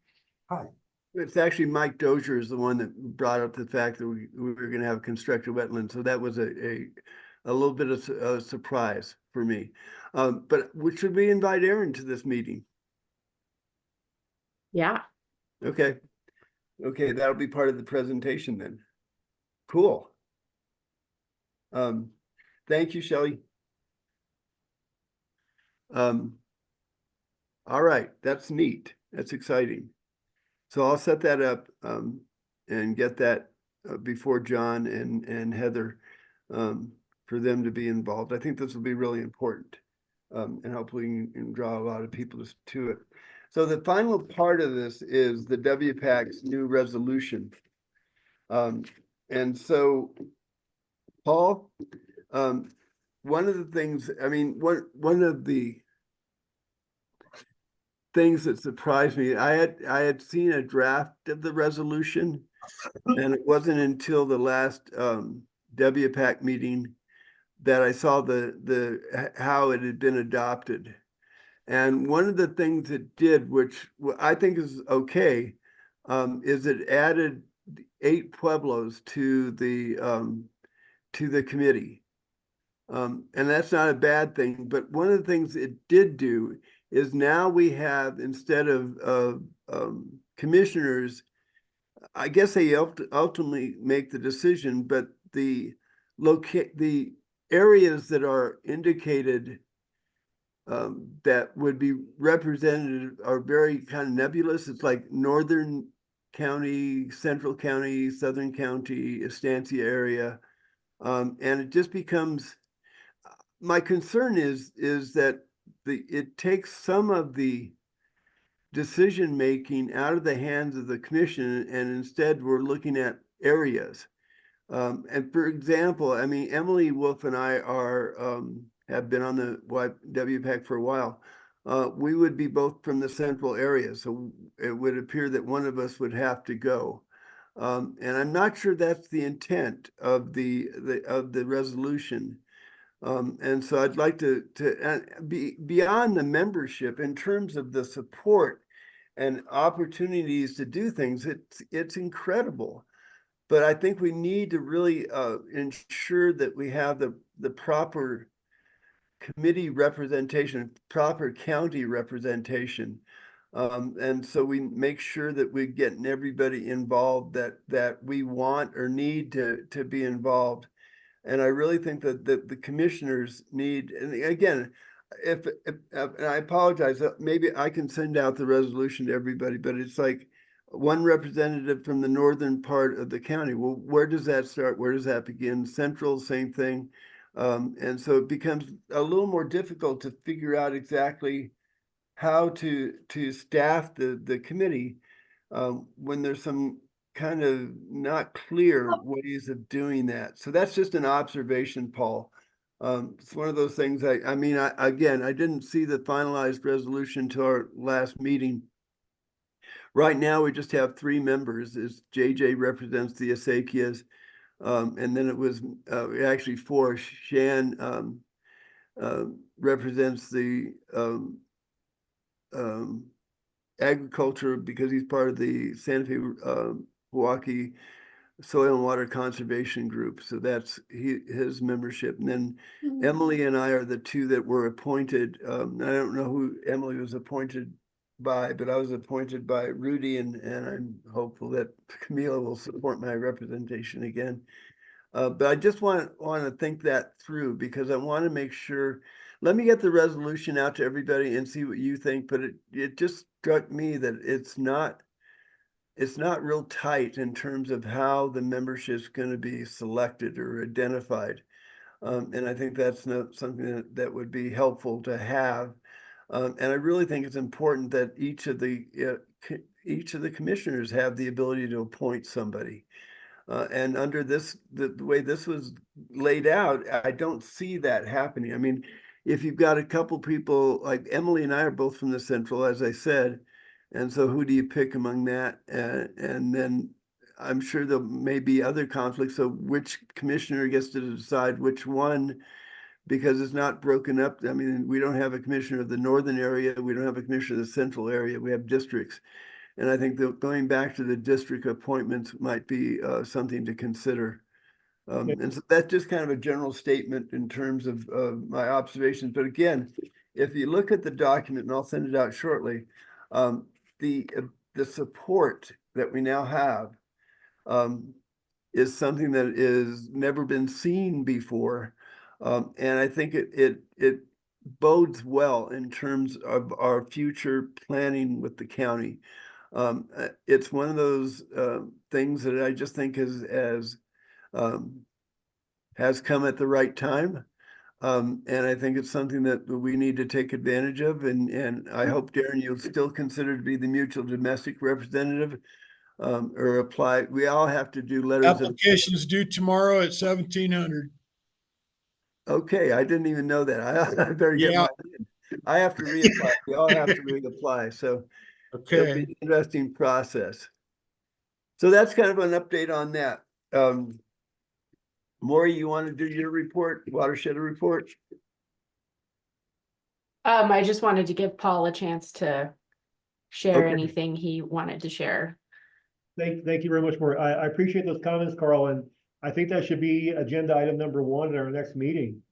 It's actually Mike Dozier is the one that brought up the fact that we were going to have constructed wetlands. So that was a little bit of a surprise for me. But should we invite Aaron to this meeting? Yeah. Okay. Okay, that'll be part of the presentation then. Cool. Thank you, Shelley. All right, that's neat. That's exciting. So I'll set that up and get that before John and Heather for them to be involved. I think this will be really important, and hopefully you can draw a lot of people to it. So the final part of this is the WPAC's new resolution. And so, Paul, one of the things, one of the things that surprised me, I had seen a draft of the resolution, and it wasn't until the last WPAC meeting that I saw how it had been adopted. And one of the things it did, which I think is okay, is it added 8 pueblos to the committee. And that's not a bad thing, but one of the things it did do is now we have, instead of commissioners, I guess they ultimately make the decision, but the areas that are indicated that would be represented are very kind of nebulous. It's like Northern County, Central County, Southern County, Estancia area. And it just becomes, my concern is that it takes some of the decision-making out of the hands of the commission, and instead we're looking at areas. And for example, Emily Wolf and I have been on the WPAC for a while. We would be both from the central area, so it would appear that one of us would have to go. And I'm not sure that's the intent of the resolution. And so I'd like to be beyond the membership in terms of the support and opportunities to do things. It's incredible. But I think we need to really ensure that we have the proper committee representation, proper county representation. And so we make sure that we're getting everybody involved that we want or need to be involved. And I really think that the commissioners need, and again, if and I apologize, maybe I can send out the resolution to everybody, but it's like one representative from the northern part of the county. Well, where does that start? Where does that begin? Central, same thing. And so it becomes a little more difficult to figure out exactly how to staff the committee when there's some kind of not clear ways of doing that. So that's just an observation, Paul. It's one of those things. I mean, again, I didn't see the finalized resolution to our last meeting. Right now, we just have 3 members. As JJ represents the Acequias, and then it was actually 4. Shan represents the agriculture because he's part of the Santa Fe Milwaukee Soil and Water Conservation Group. So that's his membership. And then Emily and I are the 2 that were appointed. I don't know who Emily was appointed by, but I was appointed by Rudy, and I'm hopeful that Camila will support my representation again. But I just want to think that through, because I want to make sure. Let me get the resolution out to everybody and see what you think. But it just struck me that it's not real tight in terms of how the membership's going to be selected or identified. And I think that's something that would be helpful to have. And I really think it's important that each of the commissioners have the ability to appoint somebody. And under the way this was laid out, I don't see that happening. I mean, if you've got a couple people, like Emily and I are both from the Central, as I said, and so who do you pick among that? And then I'm sure there may be other conflicts. So which commissioner gets to decide which one? Because it's not broken up. I mean, we don't have a commissioner of the northern area. We don't have a commissioner of the central area. We have districts. And I think that going back to the district appointments might be something to consider. And so that's just kind of a general statement in terms of my observations. But again, if you look at the document, and I'll send it out shortly, the support that we now have is something that is never been seen before. And I think it bodes well in terms of our future planning with the county. It's one of those things that I just think has come at the right time. And I think it's something that we need to take advantage of. And I hope, Darren, you'll still consider to be the mutual domestic representative or apply. We all have to do letters of Applications due tomorrow at 1700. Okay, I didn't even know that. I better get Yeah. I have to reapply. We all have to reapply. So it'll be Okay. an interesting process. So that's kind of an update on that. Maury, you want to do your report, watershed report? I just wanted to give Paul a chance to share Okay. anything he wanted to share. Thank you very much, Maureen. I appreciate those comments, Carl, and I think that should be agenda item number 1 at our next meeting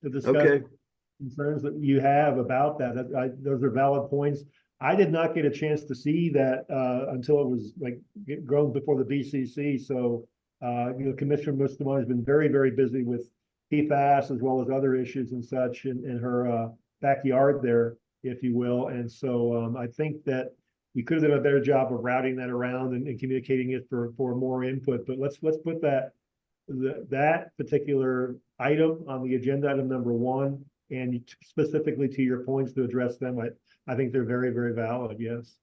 to discuss Okay. concerns that you have about that. Those are valid points. I did not get a chance to see that until it was like grown before the BCC. So, Commissioner Mustamani has been very, very busy with PFAS as well as other issues and such in her backyard there, if you will. And so I think that we could have done a better job of routing that around and communicating it for more input. But let's put that particular item on the agenda, item number 1, and specifically to your points to address them. I think they're very, very valid. Yes.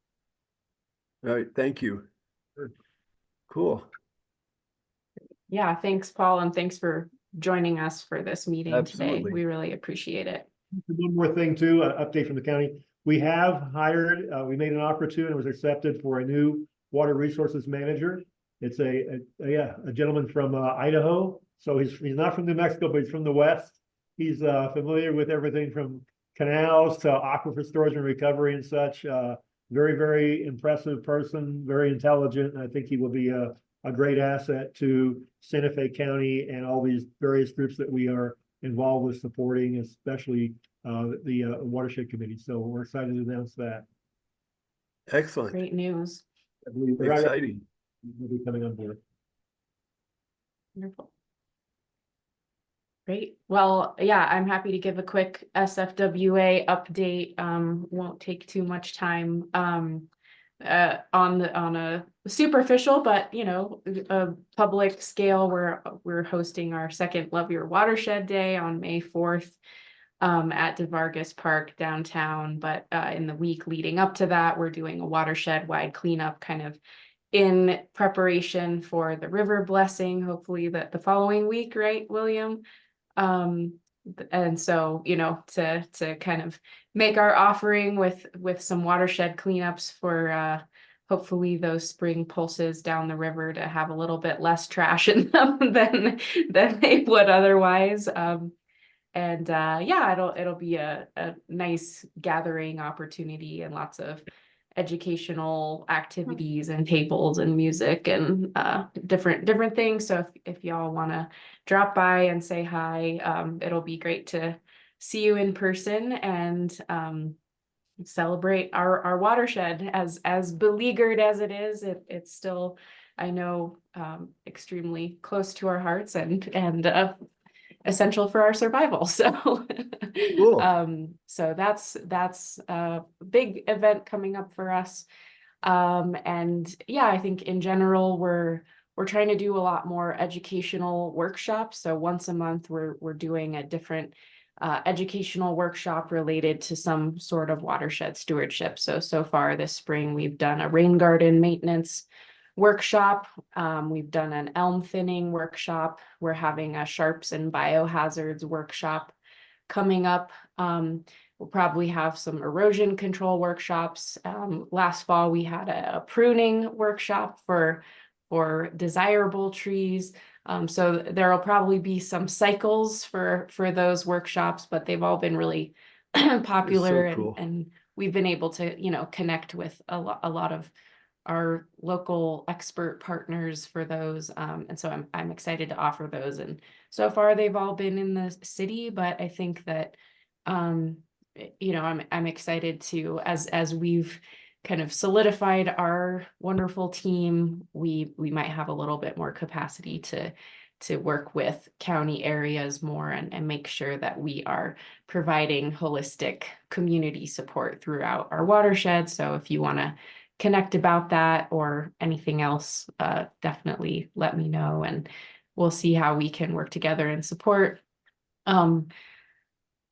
All right. Thank you. Sure. Cool. Yeah, thanks, Paul, and thanks for joining us for this meeting today. Absolutely. We really appreciate it. One more thing too, an update from the county. We have hired, we made an offer to and was accepted for a new water resources manager. It's a gentleman from Idaho. So he's not from New Mexico, but he's from the West. He's familiar with everything from canals to aquifer storage and recovery and such. Very, very impressive person, very intelligent. And I think he will be a a great asset to Santa Fe County and all these various groups that we are involved with supporting, especially the watershed committee. So we're excited to announce that. Excellent, Great news. I believe exciting. will be coming on board. Wonderful. Great. Well, yeah, I'm happy to give a quick SFWA update. Won't take too much time. On a superficial, but a public scale, we're hosting our second Love Your Watershed Day on May 4th. At DeVargas Park downtown, but in the week leading up to that, we're doing a watershed wide cleanup kind of in preparation for the river blessing, hopefully the following week, right, William? And so, to kind of make our offering with some watershed cleanups for hopefully those spring pulses down the river to have a little bit less trash in them than they would otherwise. And yeah, it'll be a nice gathering opportunity and lots of educational activities and tables and music and different things. So if y'all want to drop by and say hi, it'll be great to see you in person and celebrate our watershed as beleaguered as it is. It's still, I know, extremely close to our hearts and essential for our survival. So Cool. So that's a big event coming up for us. And yeah, I think in general we're trying to do a lot more educational workshops. So once a month we're doing a different educational workshop related to some sort of watershed stewardship. So far this spring we've done a rain garden maintenance workshop. We've done an elm thinning workshop. We're having a sharps and biohazards workshop coming up. We'll probably have some erosion control workshops. Last fall we had a pruning workshop for desirable trees. So there'll probably be some cycles for those workshops, but they've all been really popular cool. and we've been able to, connect with a lot of our local expert partners for those. And so I'm excited to offer those. And so far they've all been in the city, but I think that, I'm excited to, as we've kind of solidified our wonderful team, we might have a little bit more capacity to work with county areas more and make sure that we are providing holistic community support throughout our watershed. So if you want to connect about that or anything else, definitely let me know and we'll see how we can work together and support.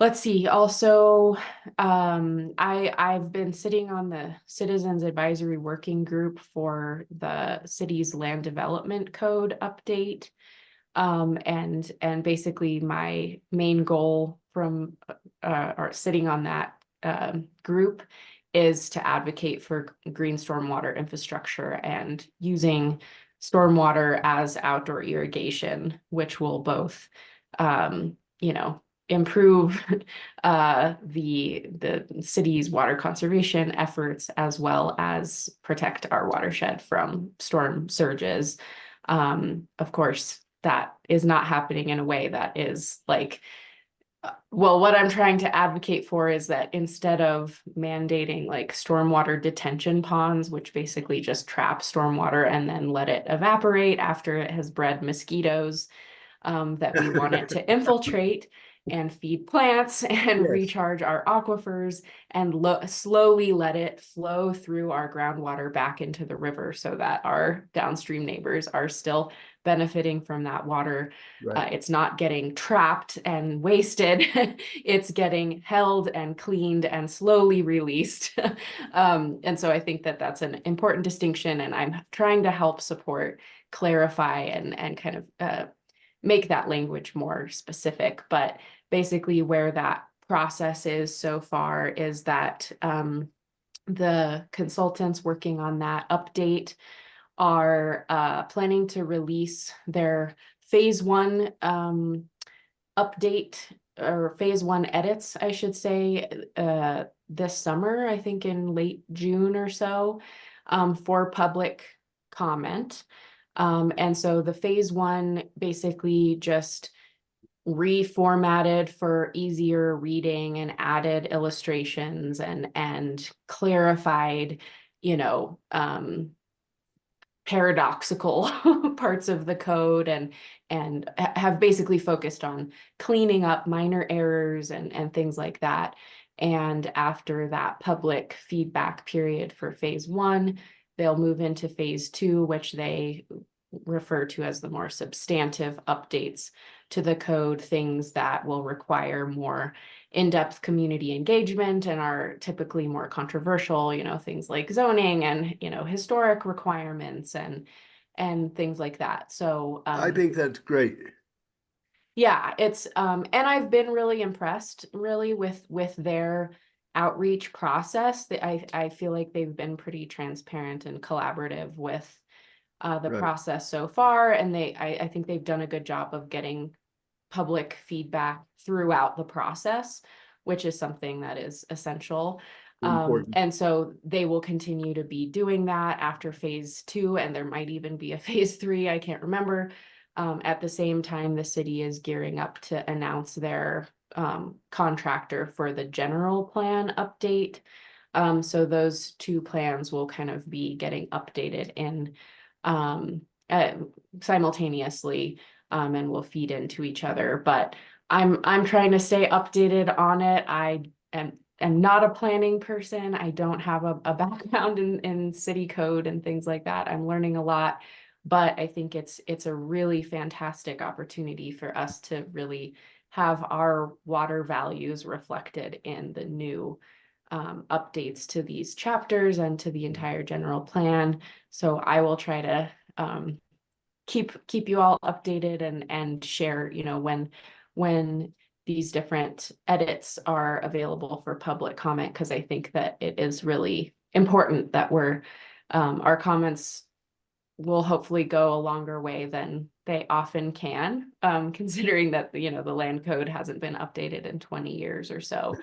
Let's see. Also, I've been sitting on the Citizens Advisory Working Group for the city's land development code update. And basically my main goal from or sitting on that group is to advocate for green stormwater infrastructure and using stormwater as outdoor irrigation, which will both, improve the city's water conservation efforts as well as protect our watershed from storm surges. Of course, that is not happening in a way that is like, well, what I'm trying to advocate for is that instead of mandating like stormwater detention ponds, which basically just trap stormwater and then let it evaporate after it has bred mosquitoes, that we want it to infiltrate and feed plants and Yes. recharge our aquifers and slowly let it flow through our groundwater back into the river so that our downstream neighbors are still benefiting from that water. Right. It's not getting trapped and wasted. It's getting held and cleaned and slowly released. And so I think that that's an important distinction, and I'm trying to help support, clarify, and kind of make that language more specific. But basically where that process is so far is that the consultants working on that update are planning to release their phase 1 update or phase 1 edits, I should say, this summer, I think in late June or so, for public comment. And so the phase one basically just reformatted for easier reading and added illustrations and clarified, you know, paradoxical parts of the code and have basically focused on cleaning up minor errors and things like that. And after that public feedback period for phase one, they'll move into phase two, which they refer to as the more substantive updates to the code, things that will require more in-depth community engagement and are typically more controversial, you know, things like zoning and, you know, historic requirements and things like that. So I think that's great. yeah, it's and I've been really impressed really with their outreach process. I feel like they've been pretty transparent and collaborative with the Right. process so far, and I think they've done a good job of getting public feedback throughout the process, which is something that is essential. Important. And so they will continue to be doing that after phase two, and there might even be a phase three, I can't remember. At the same time, the city is gearing up to announce their contractor for the general plan update. So those two plans will kind of be getting updated in simultaneously, and will feed into each other. But I'm trying to stay updated on it. I am not a planning person. I don't have a background in city code and things like that. I'm learning a lot, but I think it's a really fantastic opportunity for us to really have our water values reflected in the new updates to these chapters and to the entire general plan. So I will try to keep you all updated and share, you know, when these different edits are available for public comment, because I think that it is really important that our comments will hopefully go a longer way than they often can, considering that, you know, the land code hasn't been updated in 20 years or so.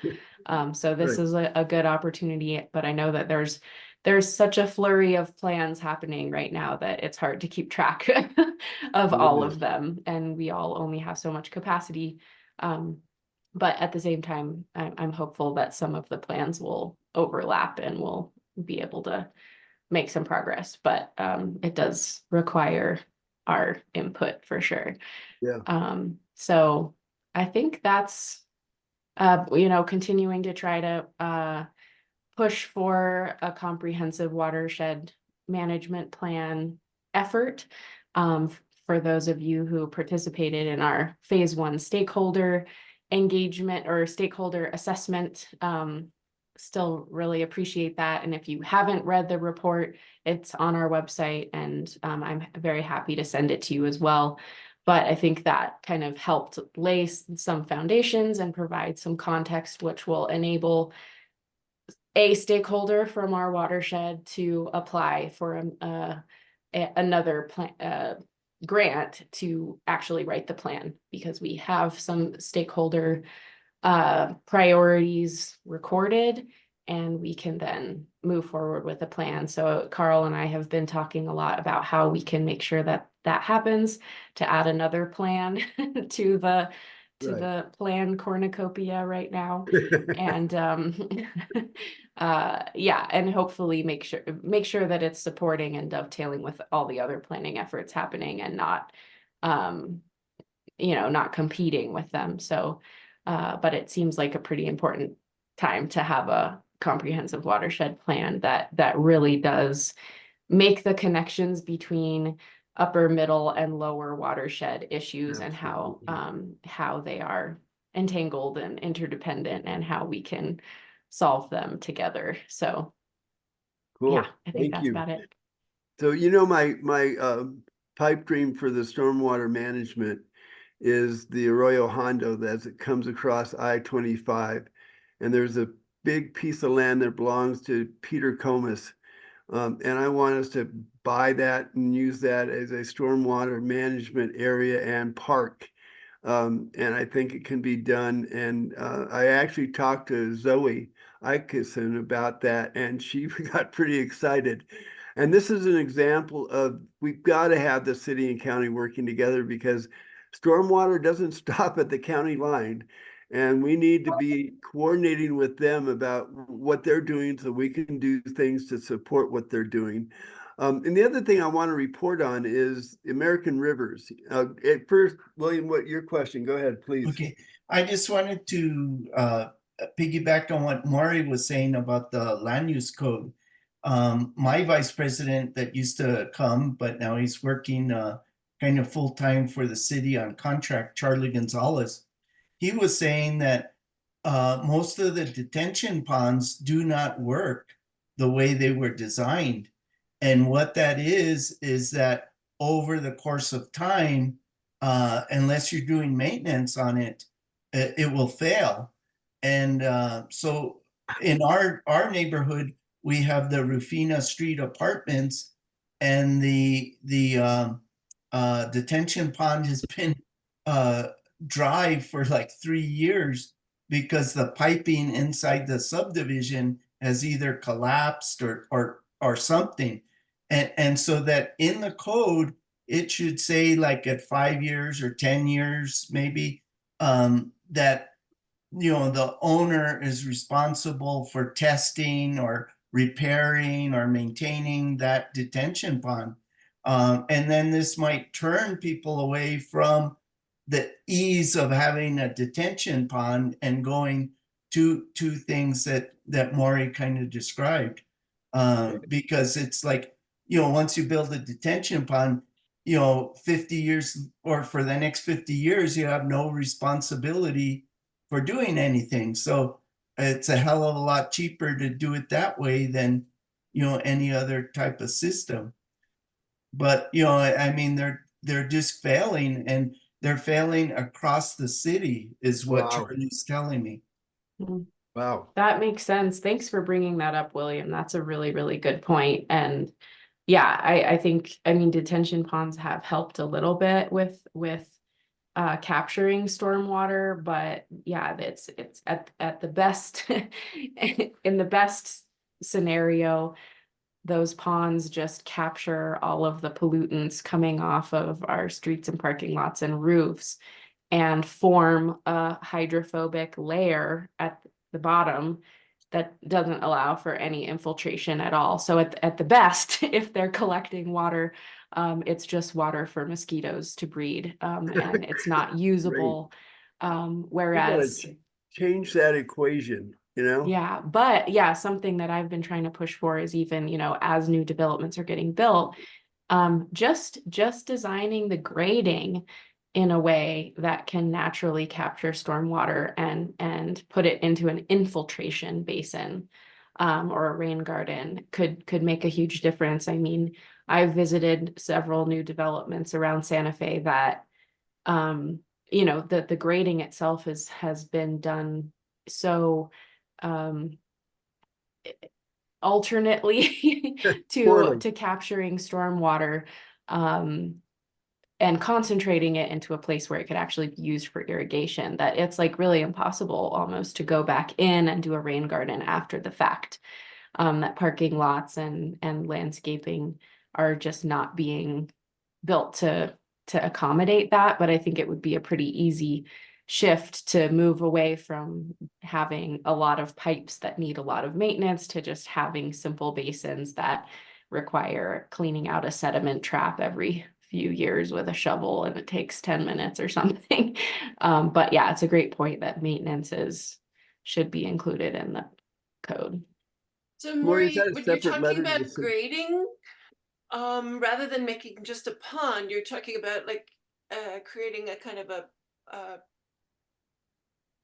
So this Right. is a good opportunity, but I know that there's such a flurry of plans happening right now that it's hard to keep track of all is. of them, and we all only have so much capacity. But at the same time, I'm hopeful that some of the plans will overlap and we'll be able to make some progress, but it does require our input for sure. Yeah. So I think that's you know, continuing to try to push for a comprehensive watershed management plan effort. For those of you who participated in our phase one stakeholder engagement or stakeholder assessment, still really appreciate that. And if you haven't read the report, it's on our website, and I'm very happy to send it to you as well. But I think that kind of helped lay some foundations and provide some context, which will enable a stakeholder from our watershed to apply for another grant to actually write the plan, because we have some stakeholder priorities recorded, and we can then move forward with a plan. So Carl and I have been talking a lot about how we can make sure that that happens, to add another plan to the Right. plan cornucopia right now. And yeah, and hopefully make sure that it's supporting and dovetailing with all the other planning efforts happening, and not you know, not competing with them. So but it seems like a pretty important time to have a comprehensive watershed plan that really does make the connections between upper, middle, and lower watershed issues, and how they are entangled and interdependent, and how we can solve them together. So Cool. yeah, I think Thank that's you. about it. So, you know, my pipe dream for the stormwater management is the Arroyo Hondo as it comes across I-25. And there's a big piece of land that belongs to Peter Comas. And I want us to buy that and use that as a stormwater management area and park. And I think it can be done. And I actually talked to Zoe Ikeson about that, and she got pretty excited. And this is an example of, we've got to have the city and county working together because stormwater doesn't stop at the county line. And we need to be coordinating with them about what they're doing so we can do things to support what they're doing. And the other thing I want to report on is American Rivers. At first, William, what your question? Go ahead, please. Okay, I just wanted to piggyback on what Maury was saying about the land use code. My vice president that used to come, but now he's working kind of full-time for the city on contract, Charlie Gonzalez. He was saying that most of the detention ponds do not work the way they were designed. And what that is that over the course of time, unless you're doing maintenance on it, it will fail. And so in our neighborhood, we have the Rufina Street apartments, and the detention pond has been dry for like 3 years because the piping inside the subdivision has either collapsed or something. And so that in the code, it should say like at 5 years or 10 years, maybe, that, you know, the owner is responsible for testing or repairing or maintaining that detention pond. And then this might turn people away from the ease of having a detention pond and going to things that Maury kind of described. Because it's like, you know, once you build a detention pond, you know, 50 years or for the next 50 years, you have no responsibility for doing anything. So it's a hell of a lot cheaper to do it that way than, you know, any other type of system. But, you know, I mean, they're just failing, and they're failing across the city is what Wow. Charlie's telling me. Wow. That makes sense. Thanks for bringing that up, William. That's a really, really good point. And yeah, I think, I mean, detention ponds have helped a little bit with capturing stormwater, but yeah, it's at the best in the best scenario, those ponds just capture all of the pollutants coming off of our streets and parking lots and roofs and form a hydrophobic layer at the bottom that doesn't allow for any infiltration at all. So at the best, if they're collecting water, it's just water for mosquitoes to breed, and it's not usable. We gotta Whereas, change that equation, you know? yeah, but yeah, something that I've been trying to push for is even, you know, as new developments are getting built, just designing the grading in a way that can naturally capture stormwater and put it into an infiltration basin, or a rain garden could make a huge difference. I mean, I've visited several new developments around Santa Fe that, you know, the grading itself has been done so alternately Poorly. to capturing stormwater, and concentrating it into a place where it could actually be used for irrigation, that it's like really impossible almost to go back in and do a rain garden after the fact. That parking lots and landscaping are just not being built to accommodate that. But I think it would be a pretty easy shift to move away from having a lot of pipes that need a lot of maintenance to just having simple basins that require cleaning out a sediment trap every few years with a shovel, and it takes 10 minutes or something. But yeah, it's a great point that maintenance should be included in the code. So Maury, is Maury, that a when you're separate letter talking to the about city? grading, rather than making just a pond, you're talking about like creating a kind of a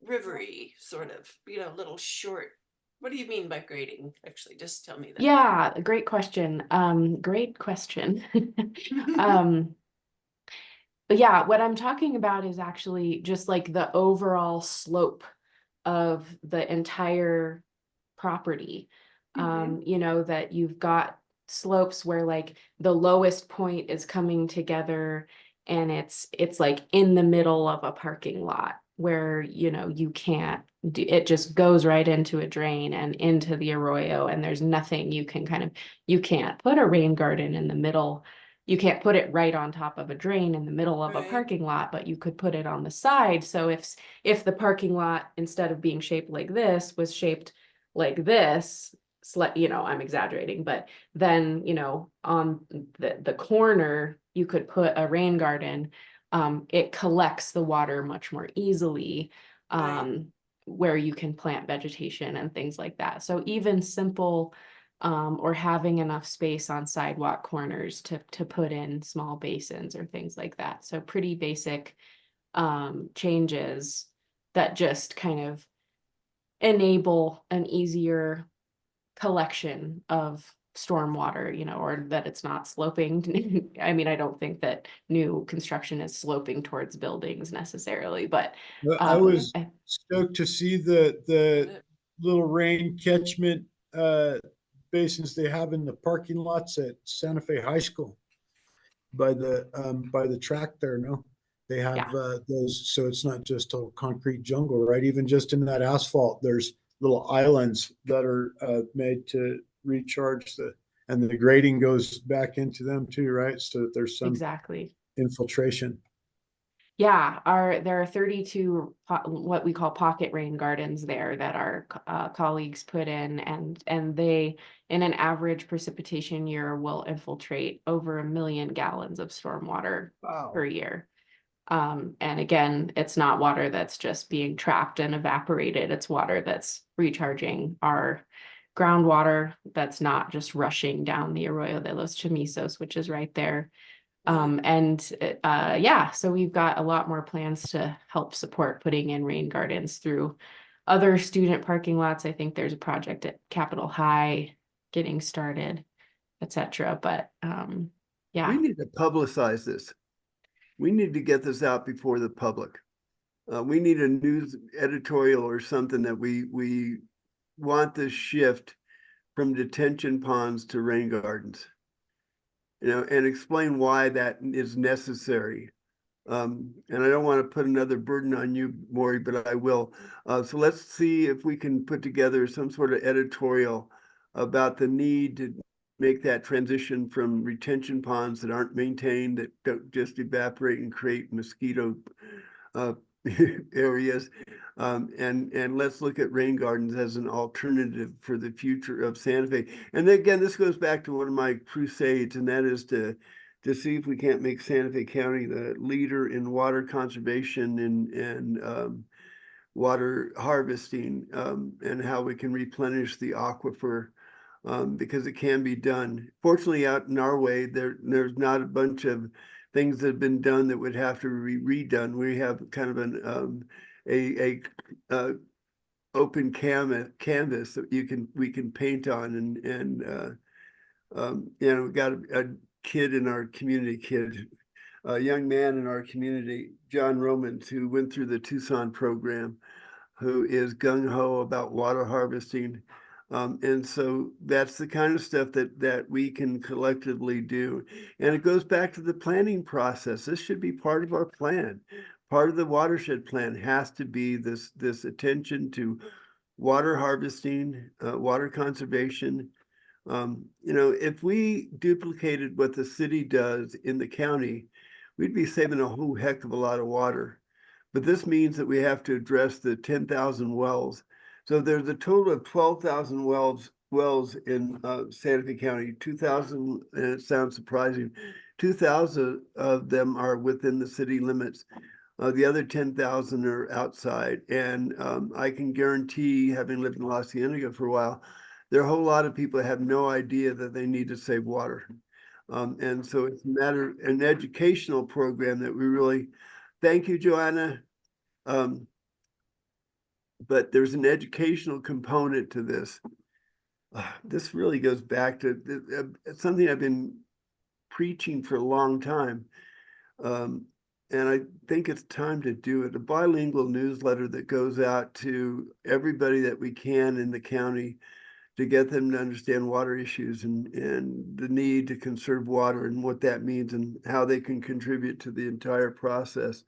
rivery sort of, you know, little short. What do you mean by grading? Actually, just tell me that. Yeah, great question. Great question. But yeah, what I'm talking about is actually just like the overall slope of the entire property. You know, that you've got slopes where like the lowest point is coming together and it's like in the middle of a parking lot. where, you know, you can't it just goes right into a drain and into the arroyo, and there's nothing you can you can't put a rain garden in the middle. You can't put it right on top of a drain in the middle of a Right. parking lot, but you could put it on the side. So if the parking lot, instead of being shaped like this, was shaped like this, you know, I'm exaggerating, but then, you know, on the corner, you could put a rain garden. It collects the water much more easily, Right. where you can plant vegetation and things like that. So even simple, or having enough space on sidewalk corners to put in small basins or things like that. So pretty basic changes that just kind of enable an easier collection of stormwater, you know, or that it's not sloping. I mean, I don't think that new construction is sloping towards buildings necessarily, but Well, I was I- stoked to see the little rain catchment basins they have in the parking lots at Santa Fe High School by the track there. No, they have Yeah. those, so it's not just a concrete jungle, right? Even just in that asphalt, there's little islands that are made to recharge and the grading goes back into them too, right? So that there's some exactly. infiltration. Yeah, there are 32 what we call pocket rain gardens there that our colleagues put in, and they, in an average precipitation year, will infiltrate over 1 million gallons of stormwater per year. And again, it's not water that's just being trapped and evaporated. It's water that's recharging our groundwater, that's not just rushing down the Arroyo de los Chamisos, which is right there. Yeah, so we've got a lot more plans to help support putting in rain gardens through other student parking lots. I think there's a project at Capitol High getting started, etc. But yeah. We need to publicize this. We need to get this out before the public. We need a news editorial or something that we want this shift from detention ponds to rain gardens. You know, and explain why that is necessary. And I don't want to put another burden on you, Maury, but I will. So let's see if we can put together some sort of editorial about the need to make that transition from retention ponds that aren't maintained, that don't just evaporate and create mosquito areas. And let's look at rain gardens as an alternative for the future of Santa Fe. And then again, this goes back to one of my crusades, and that is to see if we can't make Santa Fe County the leader in water conservation and water harvesting, and how we can replenish the aquifer, because it can be done. Fortunately, out in our way, there's not a bunch of things that have been done that would have to be redone. We have kind of an open canvas that we can paint on, and you know, we've got a kid in our community, a young man in our community, John Romans, who went through the Tucson program, who is gung-ho about water harvesting. And so that's the kind of stuff that we can collectively do. And it goes back to the planning process. This should be part of our plan. Part of the watershed plan has to be this attention to water harvesting, water conservation. You know, if we duplicated what the city does in the county, we'd be saving a whole heck of a lot of water. But this means that we have to address the 10,000 wells. So there's a total of 12,000 wells in Santa Fe County. 2,000, and it sounds surprising, 2,000 of them are within the city limits. The other 10,000 are outside. And I can guarantee, having lived in La Cienega for a while, there are a whole lot of people that have no idea that they need to save water. And so it's a matter, an educational program that we really, thank you, Joanna. But there's an educational component to this. This really goes back to something I've been preaching for a long time. And I think it's time to do it. A bilingual newsletter that goes out to everybody that we can in the county to get them to understand water issues and the need to conserve water and what that means and how they can contribute to the entire process.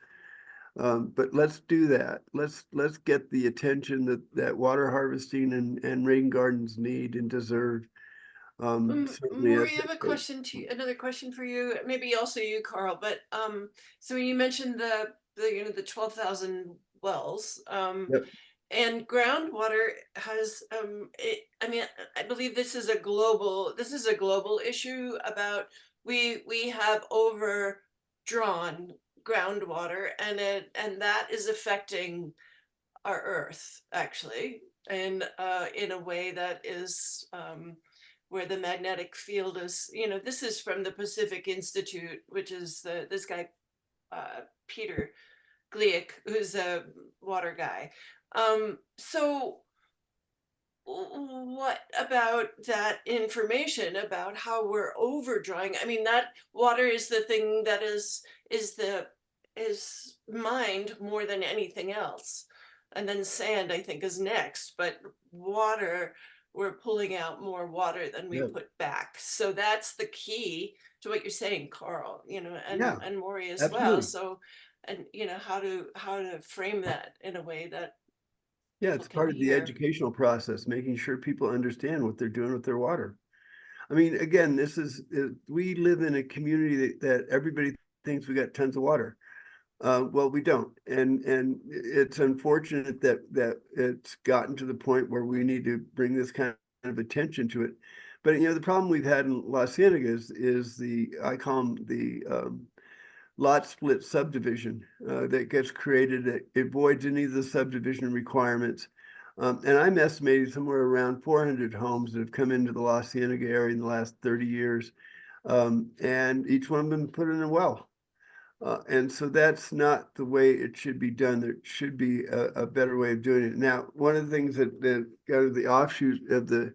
But let's do that. Let's get the attention that water harvesting and rain gardens need and deserve. Certainly as Marie, I have a they- question to you, another question for you, maybe also you, Carl, but, so you mentioned the 12,000 wells, Yep. and groundwater has, I mean, I believe this is a global issue about, we have overdrawn groundwater and that is affecting our earth actually, and in a way that is, where the magnetic field is, this is from the Pacific Institute, which is this guy, Peter Glick, who's a water guy. So what about that information about how we're overdrawing? I mean, that water is the thing that is mined more than anything else. And then sand, I think, is next, but water, we're pulling out more water than we Yeah. put back. So that's the key to what you're saying, Carl, and Yeah, and Maury as well. absolutely. So, and how to frame that in a way that Yeah, people it's can part of the hear. educational process, making sure people understand what they're doing with their water. I mean, again, we live in a community that everybody thinks we got tons of water. Well, we don't, and it's unfortunate that it's gotten to the point where we need to bring this kind of attention to it. But the problem we've had in La Cienega is I call them the lot split subdivision that gets created that avoids any of the subdivision requirements. And I'm estimating somewhere around 400 homes that have come into the La Cienega area in the last 30 years. And each one of them put in a well. And so that's not the way it should be done. There should be a better way of doing it. Now, one of the things that got the offshoot of the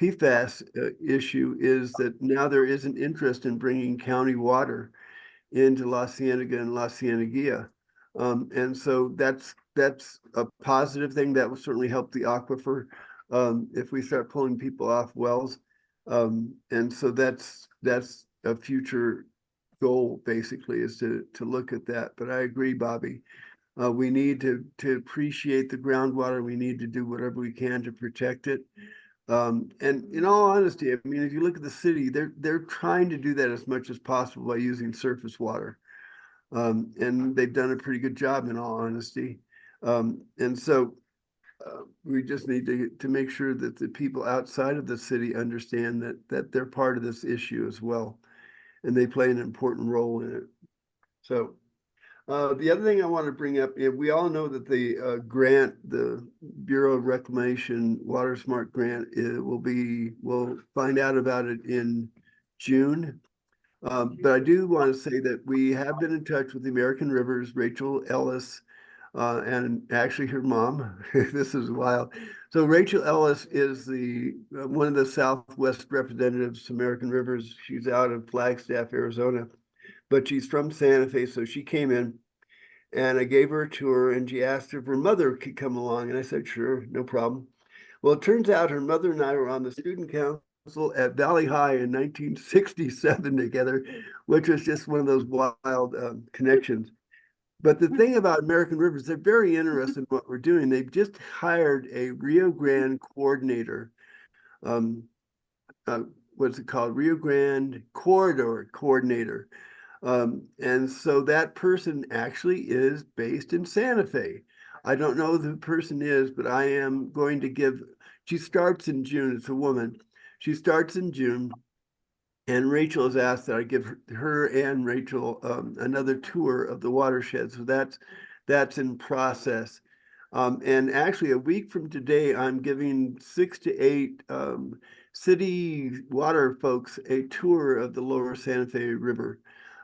PFAS issue is that now there is an interest in bringing county water into La Cienega and La Cieneguilla. And so that's a positive thing that will certainly help the aquifer if we start pulling people off wells. And so that's a future goal basically, is to look at that. But I agree, Bobby. We need to appreciate the groundwater. We need to do whatever we can to protect it. And in all honesty, I mean, if you look at the city, they're trying to do that as much as possible by using surface water. And they've done a pretty good job in all honesty. And so we just need to make sure that the people outside of the city understand that they're part of this issue as well. And they play an important role in it. So the other thing I want to bring up, we all know that the grant, the Bureau of Reclamation Water Smart grant, we'll find out about it in June. But I do want to say that we have been in touch with the American Rivers, Rachel Ellis, and actually her mom. This is wild. So Rachel Ellis is one of the Southwest representatives to American Rivers. She's out of Flagstaff, Arizona, but she's from Santa Fe. So she came in and I gave her a tour and she asked if her mother could come along. And I said, sure, no problem. Well, it turns out her mother and I were on the student council at Valley High in 1967 together, which was just one of those wild connections. But the thing about American Rivers, they're very interested in what we're doing. They've just hired a Rio Grande coordinator. What's it called? Rio Grande Corridor Coordinator. And so that person actually is based in Santa Fe. I don't know who the person is, but I am going to she starts in June. It's a woman. She starts in June. And Rachel has asked that I give her and Rachel another tour of the watershed. So that's in process. And actually, a week from today, I'm giving 6 to 8 city water folks a tour of the lower Santa Fe River.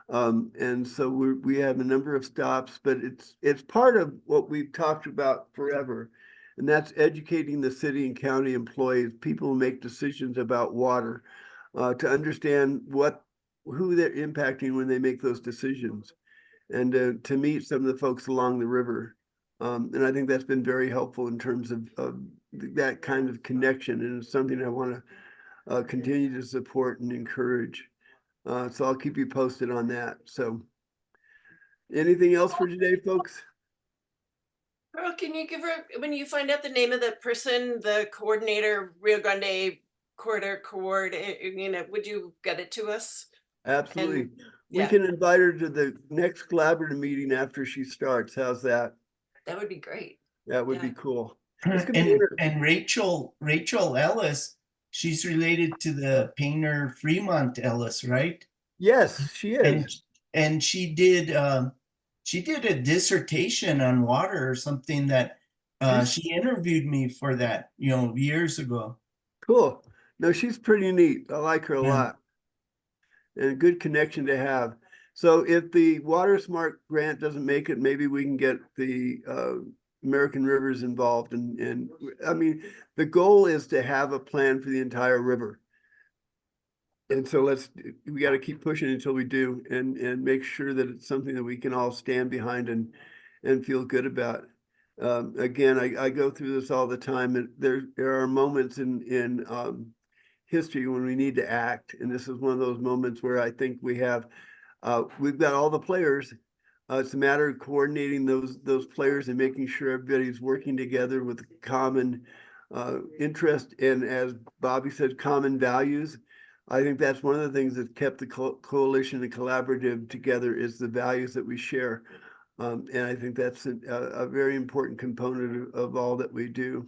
And so we have a number of stops, but it's part of what we've talked about forever. And that's educating the city and county employees, people who make decisions about water, to understand who they're impacting when they make those decisions, and to meet some of the folks along the river. And I think that's been very helpful in terms of that kind of connection, and it's something I want to continue to support and encourage. So I'll keep you posted on that. So anything else for today, folks? can you give her, when you find out the name of the person, the coordinator, Rio Grande corridor would you get it to us? Absolutely. And- We yeah. can invite her to the next collaborative meeting after she starts. How's that? That would be great. That would be Yeah. cool. It's gonna be And Rachel Ellis, she's related to the painter Fremont Ellis, right? Yes, she is. And she did a dissertation on water or something that she interviewed me for that, years ago. Cool. No, she's pretty neat. I like her a Yeah. lot. And a good connection to have. So if the Water Smart grant doesn't make it, maybe we can get the American Rivers involved. And I mean, the goal is to have a plan for the entire river. And so we got to keep pushing until we do and make sure that it's something that we can all stand behind and feel good about. Again, I go through this all the time, and there are moments in history when we need to act, and this is one of those moments where I think we've got all the players. It's a matter of coordinating those players and making sure everybody's working together with common interest and, as Bobby said, common values. I think that's one of the things that kept the coalition and collaborative together is the values that we share. And I think that's a very important component of all that we do.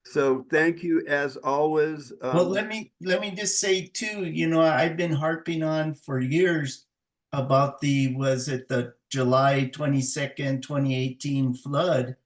So thank you as always. Well, let me just say too, I've been harping on for years about the July 22nd, 2018 flood.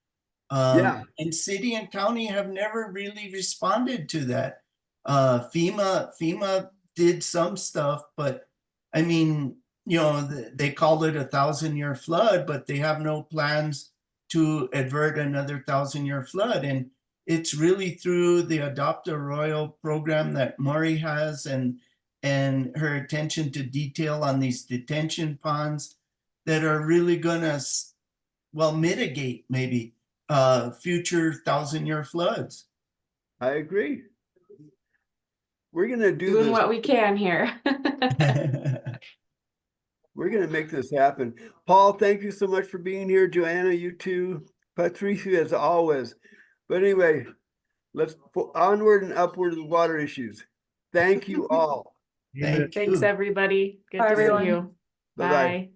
Yeah. And city and county have never really responded to that. FEMA did some stuff, but I mean, they called it 1,000-year flood, but they have no plans to avert another 1,000-year flood. And it's really through the Adopt a Royal program that Maury has and her attention to detail on these detention ponds that are really gonna, mitigate maybe future 1,000-year floods. I agree. We're gonna do Doing this. what we can here. We're gonna make this happen. Paul, thank you so much for being here. Joanna, you too. Patricia, as always. But anyway, let's onward and upward to the water issues. Thank you all. Thank Thanks, you. everybody. Good Bye, to everyone. see you. Bye-bye. Bye.